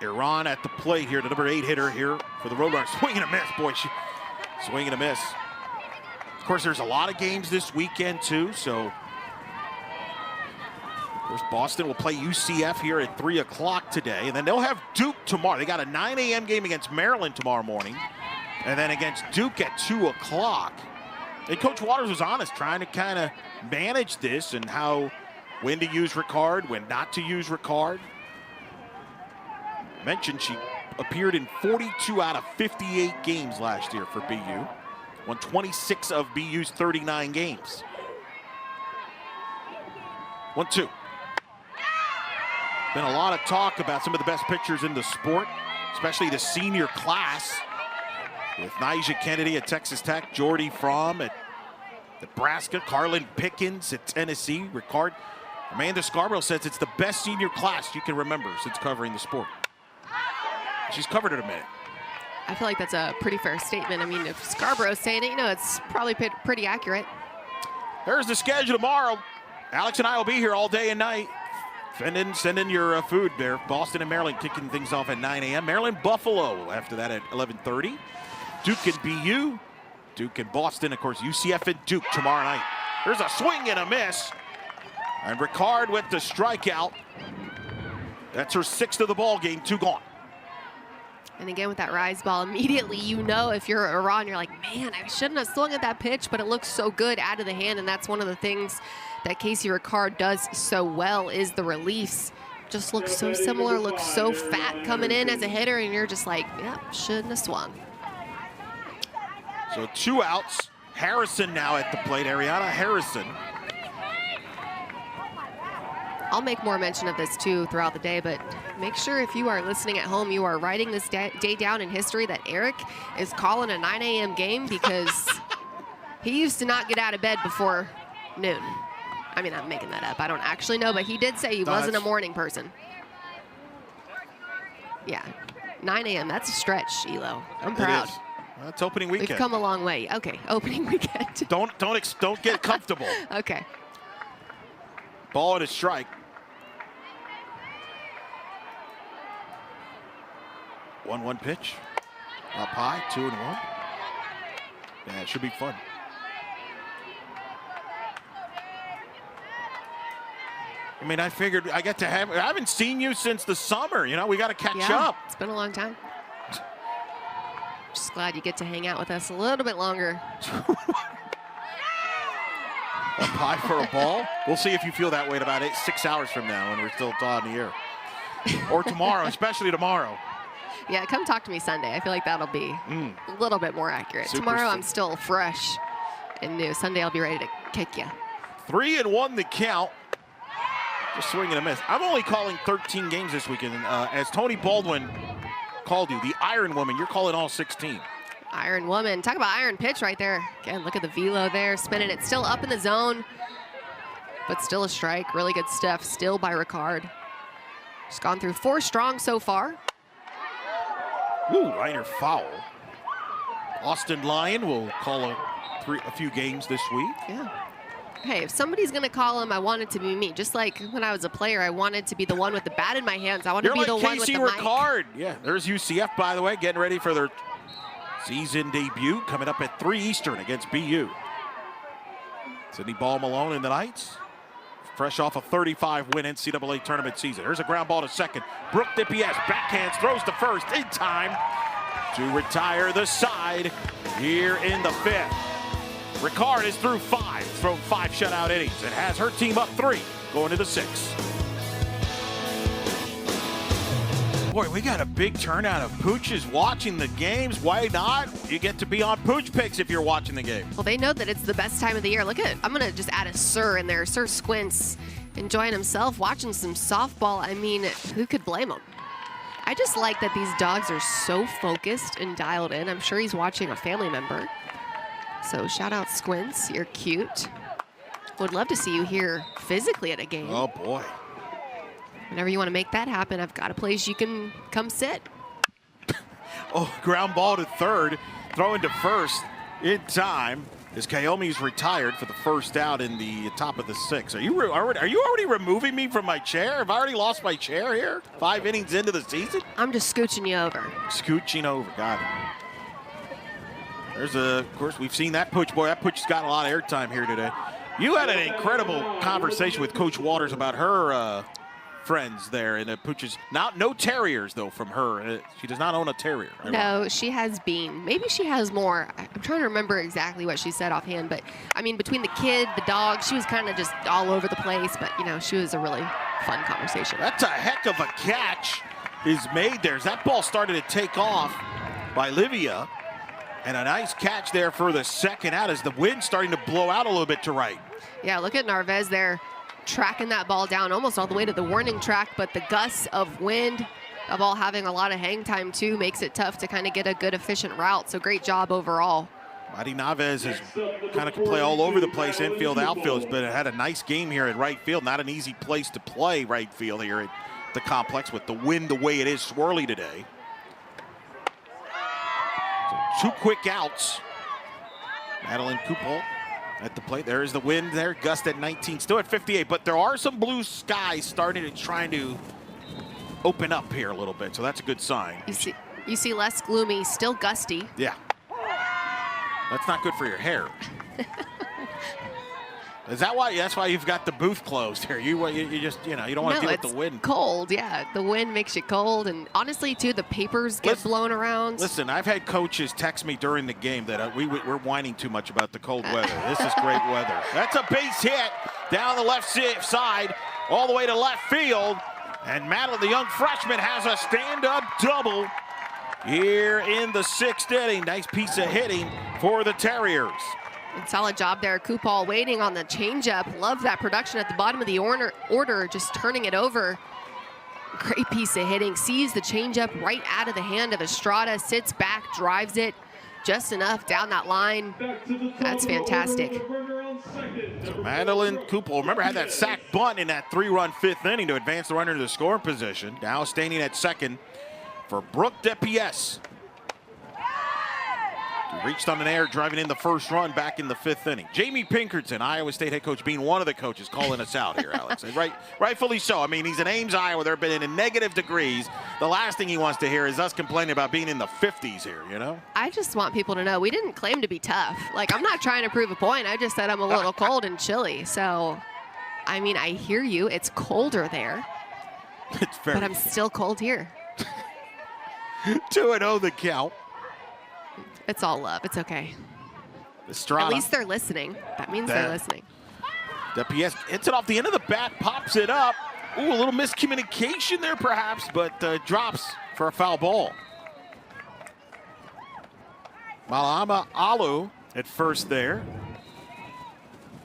Iran at the plate here, the number 8 hitter here for the Roadrunners. Swing and a miss, boy, swing and a miss. Of course, there's a lot of games this weekend, too, so of course, Boston will play UCF here at 3 o'clock today, and then they'll have Duke tomorrow. They got a 9 a.m. game against Maryland tomorrow morning, and then against Duke at 2 o'clock. And Coach Waters was honest, trying to kind of manage this and when to use Ricard, when not to use Ricard. Mentioned she appeared in 42 out of 58 games last year for BU. Won 26 of BU's 39 games. 1-2. Been a lot of talk about some of the best pitchers in the sport, especially the senior class, with Nyjah Kennedy at Texas Tech, Jordy Fromm at Nebraska, Carlin Pickens at Tennessee, Ricard. Amanda Scarborough says it's the best senior class you can remember since covering the sport. She's covered it a minute. I feel like that's a pretty fair statement. I mean, if Scarborough's saying it, it's probably pretty accurate. There's the schedule tomorrow. Alex and I will be here all day and night. Send in your food there. Boston and Maryland kicking things off at 9 a.m. Maryland, Buffalo after that at 11:30. Duke and BU. Duke and Boston, of course, UCF and Duke tomorrow night. There's a swing and a miss. And Ricard with the strikeout. That's her 6th of the ball game, 2 gone. And again, with that rise ball, immediately if you're Iran, you're like, man, I shouldn't have swung at that pitch, but it looks so good out of the hand, and that's one of the things that Casey Ricard does so well is the release. Just looks so similar, looks so fat coming in as a hitter, and you're just like, yep, shouldn't have swung. So 2 outs. Harrison now at the plate, Ariana Harrison. I'll make more mention of this too throughout the day, but make sure if you are listening at home, you are writing this day down in history that Eric is calling a 9 a.m. game because he used to not get out of bed before noon. I mean, I'm making that up. I don't actually know, but he did say he wasn't a morning person. Yeah, 9 a.m. That's a stretch, Elo. I'm proud. It is. Well, it's opening weekend. We've come a long way. Okay, opening weekend. Don't get comfortable. Okay. Ball and a strike. 1-1 pitch. Up high, 2-1. Yeah, it should be fun. I mean, I figured I haven't seen you since the summer. We got to catch up. It's been a long time. Just glad you get to hang out with us a little bit longer. Up high for a ball. We'll see if you feel that way in about 6 hours from now when we're still on the air. Or tomorrow, especially tomorrow. Yeah, come talk to me Sunday. I feel like that'll be a little bit more accurate. Tomorrow I'm still fresh and new. Sunday I'll be ready to kick you. 3-1 the count. Just swing and a miss. I'm only calling 13 games this weekend. As Tony Baldwin called you, the Iron Woman, you're calling all 16. Iron Woman. Talk about iron pitch right there. Again, look at the velo there, spinning it. Still up in the zone, but still a strike. Really good stuff still by Ricard. She's gone through 4 strong so far. Ooh, minor foul. Austin Lyon will call a few games this week. Yeah. Hey, if somebody's going to call him, I want it to be me. Just like when I was a player, I wanted to be the one with the bat in my hands. I want to be the one with the mic. Ricard. Yeah, there's UCF, by the way, getting ready for their season debut coming up at 3 Eastern against BU. Sydney Ball Malone in the Knights. Fresh off a 35-win NCAA tournament season. There's a ground ball to second. Brooke DePies backhands, throws to first in time to retire the side here in the 5th. Ricard is through 5, thrown 5 shutout innings, and has her team up 3 going to the 6th. Boy, we got a big turnout of Pooches watching the games. Why not? You get to be on Pooch Picks if you're watching the game. Well, they know that it's the best time of the year. Look at, I'm going to just add a Sir in there. Sir Squints enjoying himself, watching some softball. I mean, who could blame him? I just like that these dogs are so focused and dialed in. I'm sure he's watching a family member. So shout out Squints, you're cute. Would love to see you here physically at a game. Oh boy. Whenever you want to make that happen, I've got a place you can come sit. Oh, ground ball to third, throwing to first in time as Kayomi's retired for the first out in the top of the 6th. Are you already removing me from my chair? Have I already lost my chair here? 5 innings into the season? I'm just scooching you over. Scooching over, got it. There's of course, we've seen that Pooch. Boy, that Pooch has got a lot of airtime here today. You had an incredible conversation with Coach Waters about her friends there, and Pooches. No terriers, though, from her. She does not own a terrier. No, she has Bean. Maybe she has more. I'm trying to remember exactly what she said offhand, but, I mean, between the kid, the dog, she was kind of just all over the place, but, you know, she was a really fun conversation. That's a heck of a catch is made there. As that ball started to take off by Livia. And a nice catch there for the second out as the wind's starting to blow out a little bit to right. Yeah, look at Narvaez there tracking that ball down almost all the way to the warning track, but the gusts of wind, the ball having a lot of hang time too, makes it tough to kind of get a good efficient route. So great job overall. Madi Naves is kind of can play all over the place, infield, outfield, but it had a nice game here at right field. Not an easy place to play right field here at the complex with the wind the way it is swirly today. 2 quick outs. Madeline Kupol at the plate. There is the wind there. Gust at 19, still at 58. But there are some blue skies starting to trying to open up here a little bit. So that's a good sign. You see less gloomy, still gusty. Yeah. That's not good for your hair. Is that why? That's why you've got the booth closed here. You just, you don't want to deal with the wind. Cold, yeah. The wind makes you cold, and honestly, too, the papers get blown around. Listen, I've had coaches text me during the game that we're whining too much about the cold weather. This is great weather. That's a base hit down the left side, all the way to left field, and Madeline, the young freshman, has a stand-up double here in the 6th inning. Nice piece of hitting for the Terriers. And solid job there. Kupal waiting on the changeup. Love that production at the bottom of the order, just turning it over. Great piece of hitting. Sees the changeup right out of the hand of Estrada, sits back, drives it just enough down that line. That's fantastic. So Madeline Kupal, remember, had that sac bunt in that 3-run 5th inning to advance the runner to the scoring position. Now standing at second for Brooke DePies. Reached on an error, driving in the 1st run back in the 5th inning. Jamie Pinkerton, Iowa State head coach, being one of the coaches, calling us out here, Alex. Rightfully so. I mean, he's in Ames, Iowa. They've been in negative degrees. The last thing he wants to hear is us complaining about being in the 50s here, I just want people to know we didn't claim to be tough. Like, I'm not trying to prove a point. I just said I'm a little cold and chilly. So, I mean, I hear you. It's colder there. It's very. But I'm still cold here. 2-0 the count. It's all love. It's okay. Estrada. At least they're listening. That means they're listening. DePies hits it off the end of the bat, pops it up. Ooh, a little miscommunication there perhaps, but drops for a foul ball. Malama Alu at first there.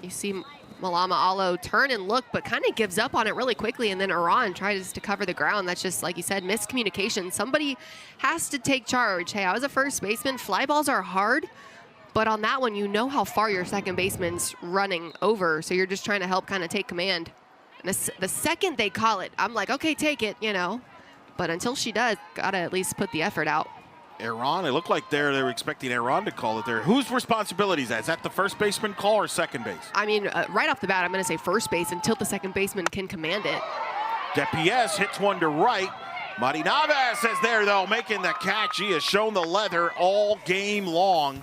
You see Malama Alo turn and look, but kind of gives up on it really quickly, and then Iran tries to cover the ground. That's just, like you said, miscommunication. Somebody has to take charge. Hey, I was a first baseman. Fly balls are hard, but on that one, you know how far your second baseman's running over, so you're just trying to help kind of take command. And the second they call it, I'm like, okay, take it, you know. But until she does, gotta at least put the effort out. Aaron, it looked like they were expecting Aaron to call it there. Whose responsibility is that? Is that the first baseman call or second base? I mean, right off the bat, I'm going to say first base until the second baseman can command it. DePies hits one to right. Mari Navas is there, though, making the catch. He has shown the leather all game long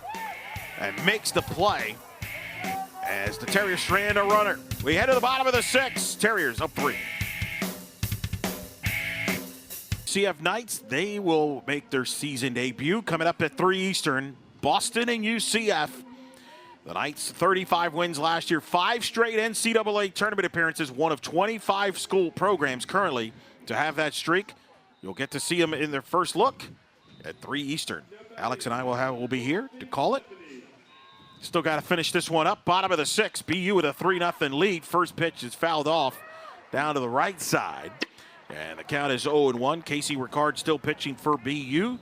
and makes the play as the Terriers strand a runner. We head to the bottom of the 6th. Terriers up 3. CF Knights, they will make their season debut coming up at 3 Eastern. Boston and UCF. The Knights, 35 wins last year, 5 straight NCAA tournament appearances, one of 25 school programs currently to have that streak. You'll get to see them in their first look at 3 Eastern. Alex and I will be here to call it. Still got to finish this one up. Bottom of the 6th, BU with a 3-0 lead. First pitch is fouled off down to the right side. And the count is 0-1. Casey Ricard still pitching for BU.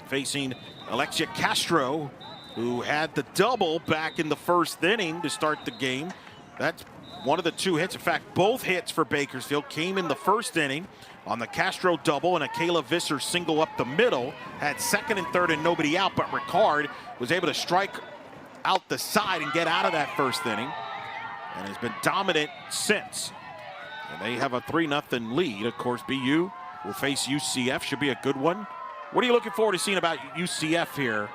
Facing Alexia Castro, who had the double back in the first inning to start the game. That's one of the 2 hits. In fact, both hits for Bakersfield came in the first inning on the Castro double and a Kayla Visser single up the middle. Had second and third and nobody out, but Ricard was able to strike out the side and get out of that first inning and has been dominant since. And they have a 3-0 lead. Of course, BU will face UCF. Should be a good one. What are you looking forward to seeing about UCF here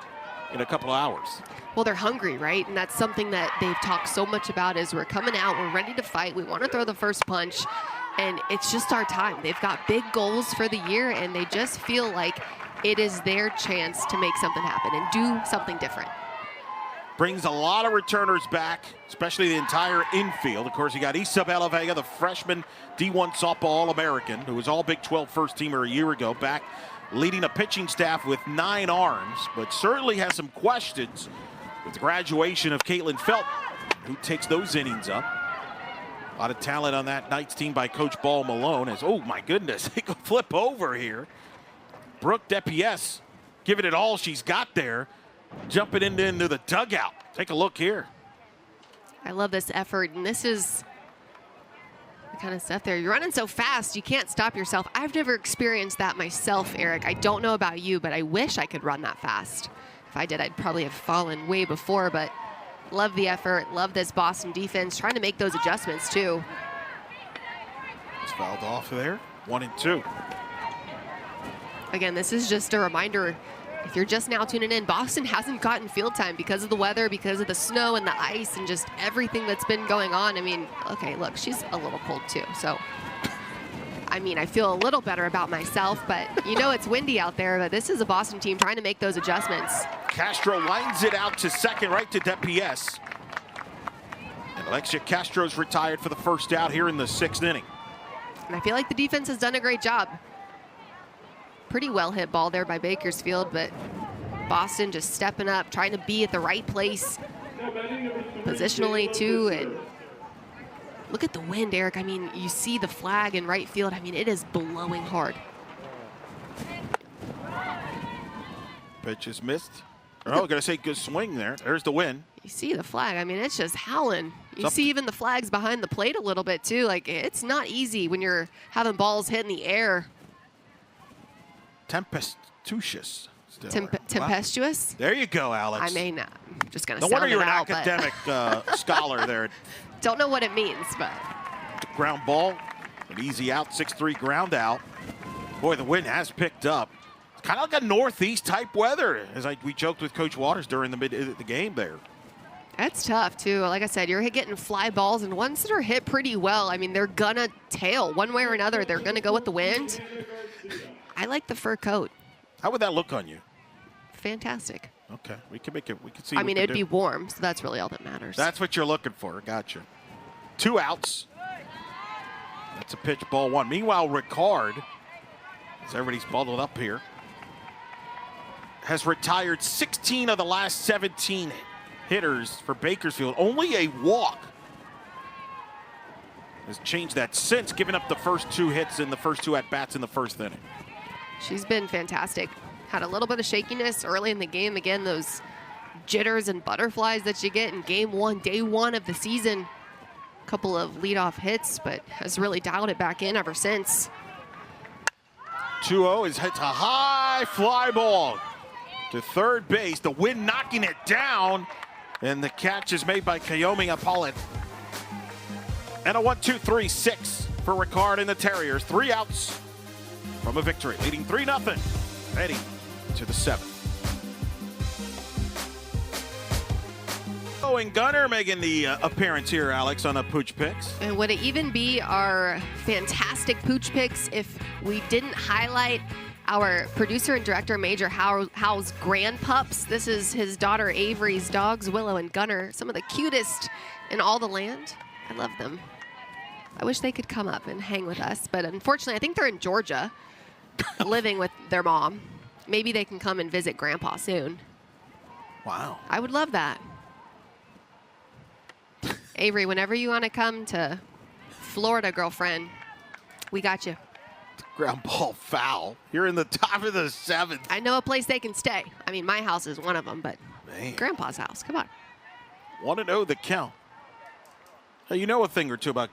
in a couple of hours? Well, they're hungry, right? And that's something that they've talked so much about is we're coming out, we're ready to fight, we want to throw the first punch, and it's just our time. They've got big goals for the year, and they just feel like it is their chance to make something happen and do something different. Brings a lot of returners back, especially the entire infield. Of course, you got Isabella Vega, the freshman D1 softball All-American, who was all Big 12 first-teamer a year ago, back leading a pitching staff with 9 arms, but certainly has some questions with the graduation of Caitlin Felt, who takes those innings up. A lot of talent on that Knights team by Coach Ball Malone. As, oh my goodness, they go flip over here. Brooke DePies giving it all she's got there. Jumping into the dugout. Take a look here. I love this effort, and this is the kind of stuff there. You're running so fast, you can't stop yourself. I've never experienced that myself, Eric. I don't know about you, but I wish I could run that fast. If I did, I'd probably have fallen way before, but love the effort, love this Boston defense, trying to make those adjustments too. It's fouled off there, 1-2. Again, this is just a reminder. If you're just now tuning in, Boston hasn't gotten field time because of the weather, because of the snow and the ice and just everything that's been going on. I mean, okay, look, she's a little cold too. So, I mean, I feel a little better about myself, but you know it's windy out there, but this is a Boston team trying to make those adjustments. Castro lines it out to second, right to DePies. And Alexia Castro's retired for the first out here in the 6th inning. And I feel like the defense has done a great job. Pretty well hit ball there by Bakersfield, but Boston just stepping up, trying to be at the right place positionally too. And look at the wind, Eric. I mean, you see the flag in right field. I mean, it is blowing hard. Pitch is missed. Oh, gonna say good swing there. There's the win. You see the flag. I mean, it's just howling. You see even the flags behind the plate a little bit too. Like, it's not easy when you're having balls hit in the air. Tempestuous. Tempestuous? Wow. There you go, Alex. I mean, I'm just going to no sound wonder you're it out, an academic scholar there. Don't know what it means, but. Ground ball, an easy out, 6-3 ground out. Boy, the wind has picked up. It's kind of like a northeast type weather, as we joked with Coach Waters during the game there. That's tough, too. Like I said, you're getting fly balls, and ones that are hit pretty well, I mean, they're going to tail one way or another. They're going to go with the wind. I like the fur coat. How would that look on you? Fantastic. Okay, we can make it. We can see. I mean, it'd be warm, so that's really all that matters. That's what you're looking for. Gotcha. 2 outs. That's a pitch, ball 1. Meanwhile, Ricard, as everybody's bundled up here, has retired 16 of the last 17 hitters for Bakersfield. Only a walk. Has changed that since giving up the first 2 hits in the first 2 at-bats in the first inning. She's been fantastic. Had a little bit of shakiness early in the game. Again, those jitters and butterflies that you get in game 1, day 1 of the season. couple of leadoff hits, but has really dialed it back in ever since. 2-0 is hits a high fly ball to third base. The wind knocking it down, and the catch is made by Kayomi Apollo. And a 1-2-3-6 for Ricard and the Terriers. 3 outs from a victory, leading 3-0, heading to the 7th. Oh, and Gunner making the appearance here, Alex, on the Pooch Picks. And would it even be our fantastic Pooch Picks if we didn't highlight our producer and director, Major Howell's grandpups? This is his daughter Avery's dogs, Willow and Gunner, some of the cutest in all the land. I love them. I wish they could come up and hang with us, but unfortunately, I think they're in Georgia, living with their mom. Maybe they can come and visit Grandpa soon. Wow. I would love that. Avery, whenever you want to come to Florida, girlfriend, we got you. Ground ball foul. You're in the top of the 7th. I know a place they can stay. I mean, my house is one of them, but Man. Grandpa's house, come on. 1-0 the count. Hey, you know a thing or two about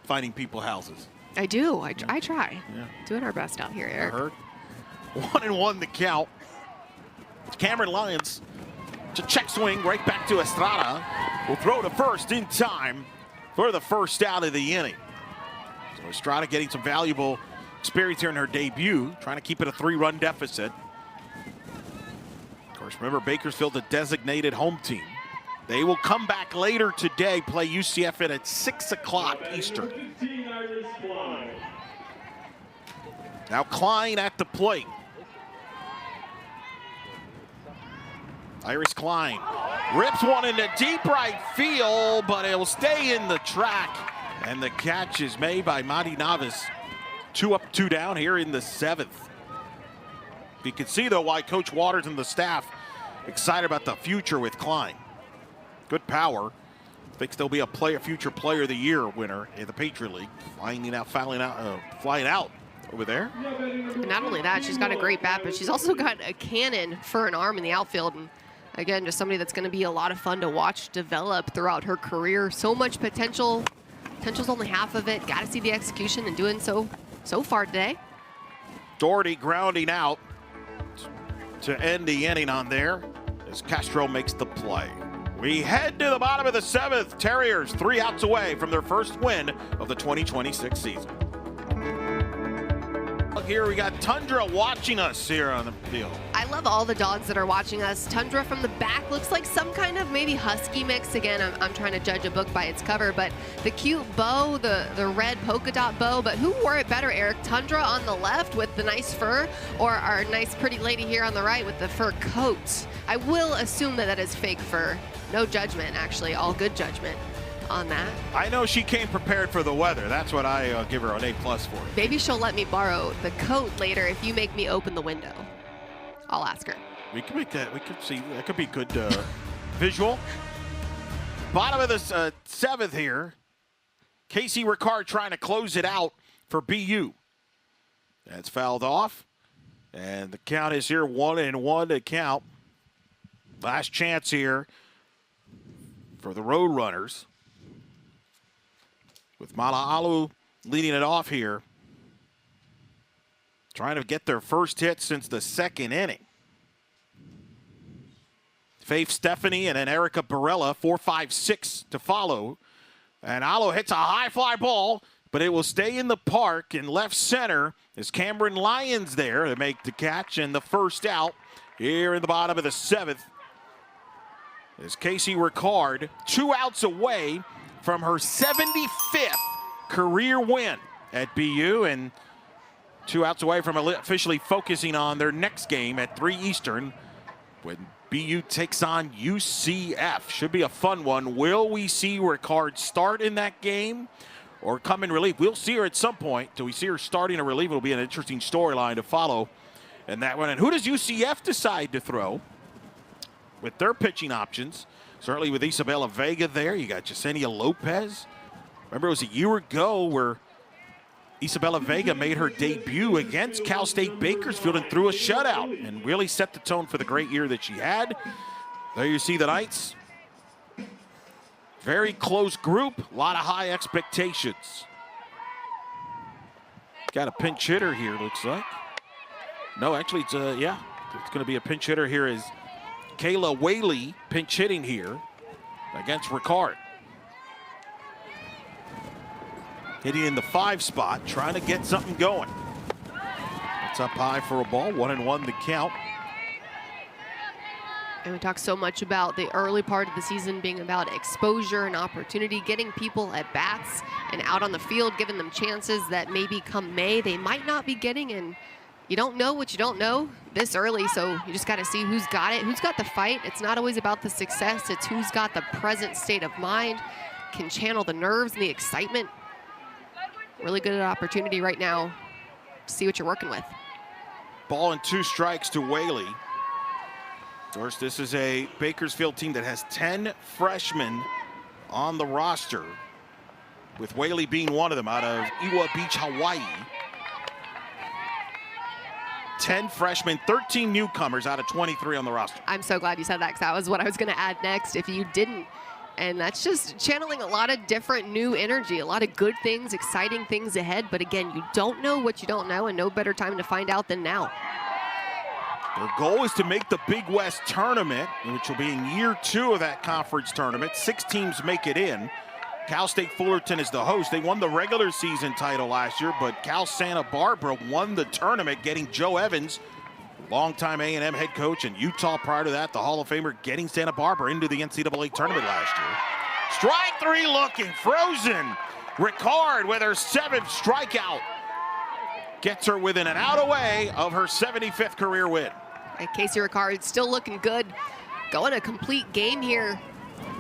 finding people houses. I do. I try. Yeah. Doing our best out here, Eric. I heard. 1-1 the count. Cameron Lyons. It's a check swing right back to Estrada. Will throw to first in time for the first out of the inning. So Estrada getting some valuable experience here in her debut, trying to keep it a 3-run deficit. Of course, remember Bakersfield, the designated home team. They will come back later today, play UCF at 6 o'clock Eastern. Now Klein at the plate. Iris Klein rips one into deep right field, but it will stay in the track. And the catch is made by Madi Navas. 2 up, 2 down here in the 7th. You can see, though, why Coach Waters and the staff excited about the future with Klein. Good power. Thinks there'll be a future player of the year winner in the Patriot League. Flying out over there. And not only that, she's got a great bat, but she's also got a cannon for an arm in the outfield. And again, just somebody that's going to be a lot of fun to watch develop throughout her career. So much potential. Potential's only half of it. Got to see the execution and doing so far today. Doherty grounding out to end the inning on there as Castro makes the play. We head to the bottom of the 7th. Terriers 3 outs away from their first win of the 2026 season. Here we got Tundra watching us here on the field. I love all the dogs that are watching us. Tundra from the back looks like some kind of maybe husky mix. Again, I'm trying to judge a book by its cover, but the cute bow, the red polka dot bow, but who wore it better, Eric? Tundra on the left with the nice fur, or our nice pretty lady here on the right with the fur coat? I will assume that is fake fur. No judgment, actually, all good judgment on that. I know she came prepared for the weather. That's what I give her an A+ for. Maybe she'll let me borrow the coat later if you make me open the window. I'll ask her. We can make that. We could see. That could be good visual. Bottom of the 7th here. Casey Ricard trying to close it out for BU. That's fouled off. And the count is here 1-1 to count. Last chance here for the Road Runners. With Mala'alu leading it off here. Trying to get their first hit since the 2nd inning. Faith Stephanie and then Erica Barella, 4-5-6 to follow. And Alo hits a high fly ball, but it will stay in the park in left center. As Cameron Lyons there to make the catch and the first out here in the bottom of the 7th. As Casey Ricard 2 outs away from her 75th career win at BU, and 2 outs away from officially focusing on their next game at 3 Eastern when BU takes on UCF. Should be a fun one. Will we see Ricard start in that game or come in relief? We'll see her at some point. Do we see her starting a relief? It'll be an interesting storyline to follow in that one. And who does UCF decide to throw with their pitching options? Certainly with Isabella Vega there. You got Yesenia Lopez. Remember, it was a year ago where Isabella Vega made her debut against Cal State Bakersfield and threw a shutout and really set the tone for the great year that she had. There you see the Knights Very close group, a lot of high expectations. Got a pinch hitter here, looks like. No, actually, it's going to be a pinch hitter here is Kayla Whaley pinch hitting here against Ricard. Hitting in the 5 spot, trying to get something going. It's up high for a ball, 1-1 the count. And we talk so much about the early part of the season being about exposure and opportunity, getting people at bats and out on the field, giving them chances that maybe come May they might not be getting. And you don't know what you don't know this early, so you just got to see who's got it, who's got the fight. It's not always about the success, it's who's got the present state of mind, can channel the nerves and the excitement. Really good opportunity right now to see what you're working with. Ball and 2 strikes to Whaley. Of course, this is a Bakersfield team that has 10 freshmen on the roster, with Whaley being one of them out of Iwa Beach, Hawaii. 10 freshmen, 13 newcomers out of 23 on the roster. I'm so glad you said that, because that was what I was going to add next if you didn't. And that's just channeling a lot of different new energy, a lot of good things, exciting things ahead. But again, you don't know what you don't know, and no better time to find out than now. Their goal is to make the Big West tournament, which will be in year 2 of that conference tournament. 6 teams make it in. Cal State Fullerton is the host. They won the regular season title last year, but Cal Santa Barbara won the tournament, getting Joe Evans, longtime A&M head coach, and Utah prior to that, the Hall of Famer, getting Santa Barbara into the NCAA tournament last year. Strike 3 looking, frozen. Ricard with her 7th strikeout. Gets her within an out away of her 75th career win. And Casey Ricard still looking good. Going a complete game here.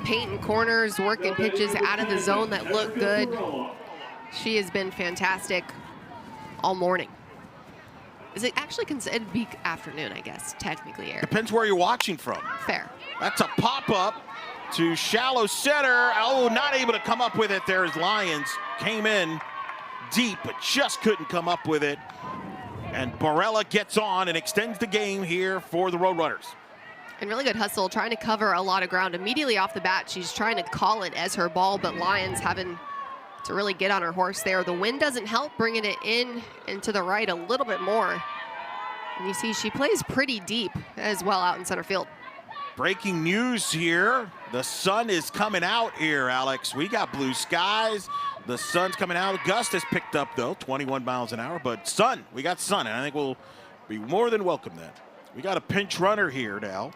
Painting corners, working pitches out of the zone that look good. She has been fantastic all morning. Is it actually considered be afternoon, I guess, technically, Eric? Depends where you're watching from. Fair. That's a pop-up to shallow center. Oh, not able to come up with it there as Lyons came in deep, but just couldn't come up with it. And Barella gets on and extends the game here for the Roadrunners. And really good hustle, trying to cover a lot of ground. Immediately off the bat, she's trying to call it as her ball, but Lyons having to really get on her horse there. The wind doesn't help, bringing it in and to the right a little bit more. And you see she plays pretty deep as well out in center field. Breaking news here. The sun is coming out here, Alex. We got blue skies. The sun's coming out. Gust has picked up, though, 21 miles an hour. But sun, we got sun, and I think we'll be more than welcome that. We got a pinch runner here now.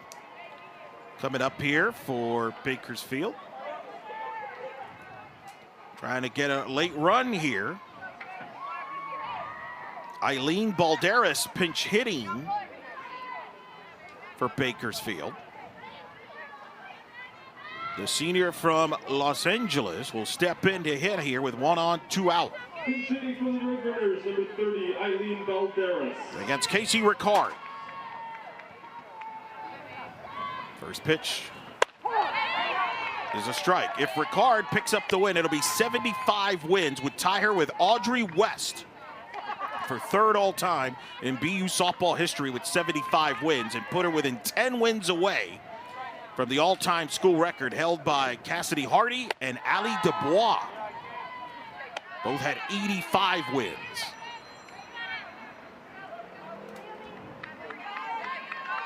Coming up here for Bakersfield. Trying to get a late run here. Eileen Balderas pinch hitting for Bakersfield. The senior from Los Angeles will step in to hit here with 1 on, 2 out. Pinch hitting for the Roadrunners, number 30, Eileen Balderas. Against Casey Ricard. First pitch is a strike. If Ricard picks up the win, it'll be 75 wins, would tie her with Audrey West for 3rd all-time in BU softball history with 75 wins, and put her within 10 wins away from the all-time school record held by Cassidy Hardy and Allie Dubois. Both had 85 wins.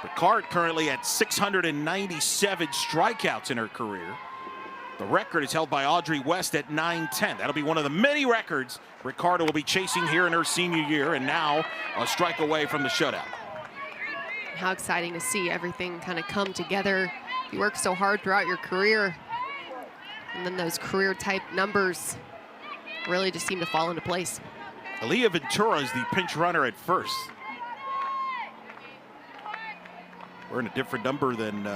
Ricard currently at 697 strikeouts in her career. The record is held by Audrey West at 910. That'll be one of the many records Ricardo will be chasing here in her senior year, and now a strike away from the shutout. How exciting to see everything kind of come together. You work so hard throughout your career, and then those career-type numbers really just seem to fall into place. Aaliyah Ventura is the pinch runner at first. We're in a different number than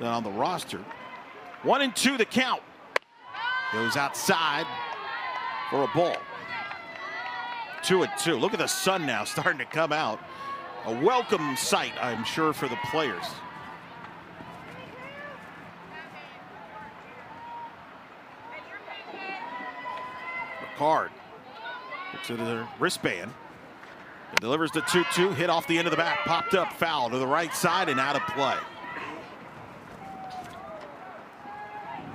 on the roster. 1 and 2 the count. Goes outside for a ball. 2 and 2. Look at the sun now starting to come out. A welcome sight, I'm sure, for the players. Ricard to the wristband. It delivers the 2-2, hit off the end of the bat, popped up, foul to the right side and out of play.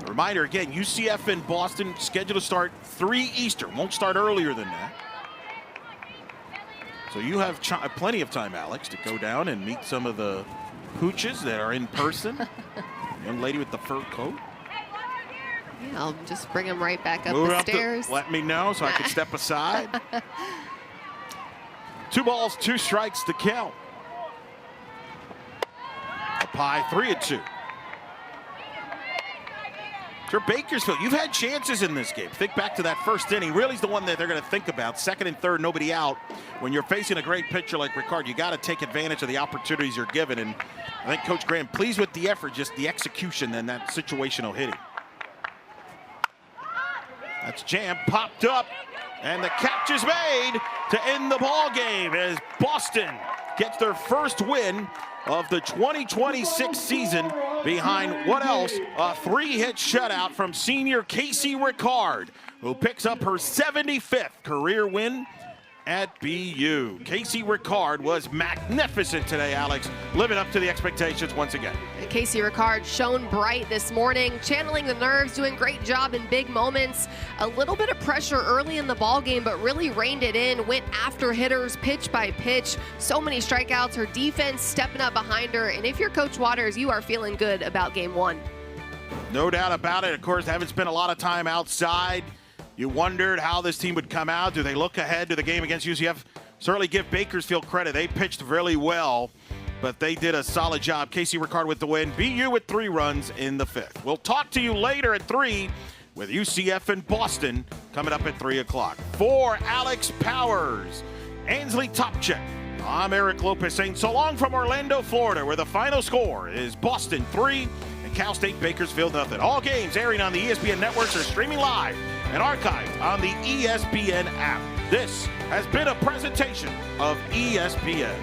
Reminder again, UCF in Boston scheduled to start 3 Eastern. Won't start earlier than that. So you have plenty of time, Alex, to go down and meet some of the pooches that are in person. Young lady with the fur coat. Yeah, I'll just bring him right back up Move the up stairs. let me know so I can step aside. 2 balls, 2 strikes to count. Up high, 3-2. For Bakersfield, you've had chances in this game. Think back to that first inning. Really is the one that they're going to think about. Second and third, nobody out. When you're facing a great pitcher like Ricard, you got to take advantage of the opportunities you're given. And I think Coach Graham pleased with the effort, just the execution and that situational hitting. That's jammed, popped up, and the catch is made to end the ball game as Boston gets their first win of the 2026 season behind what else? A 3-hit shutout from senior Casey Ricard, who picks up her 75th career win at BU. Casey Ricard was magnificent today, Alex, living up to the expectations once again. Casey Ricard shone bright this morning, channeling the nerves, doing a great job in big moments. A little bit of pressure early in the ball game, but really reined it in, went after hitters pitch by pitch. So many strikeouts, her defense stepping up behind her. And if you're Coach Waters, you are feeling good about game 1. No doubt about it. Of course, haven't spent a lot of time outside. You wondered how this team would come out. Do they look ahead to the game against UCF? Certainly give Bakersfield credit. They pitched really well, but they did a solid job. Casey Ricard with the win. BU with 3 runs in the 5th. We'll talk to you later at 3 with UCF and Boston coming up at 3 o'clock. For Alex Powers, Ansley Topcheck, I'm Eric Lopez saying so long from Orlando, Florida, where the final score is Boston 3 and Cal State Bakersfield nothing. All games airing on the ESPN networks are streaming live and archived on the ESPN app. This has been a presentation of ESPN.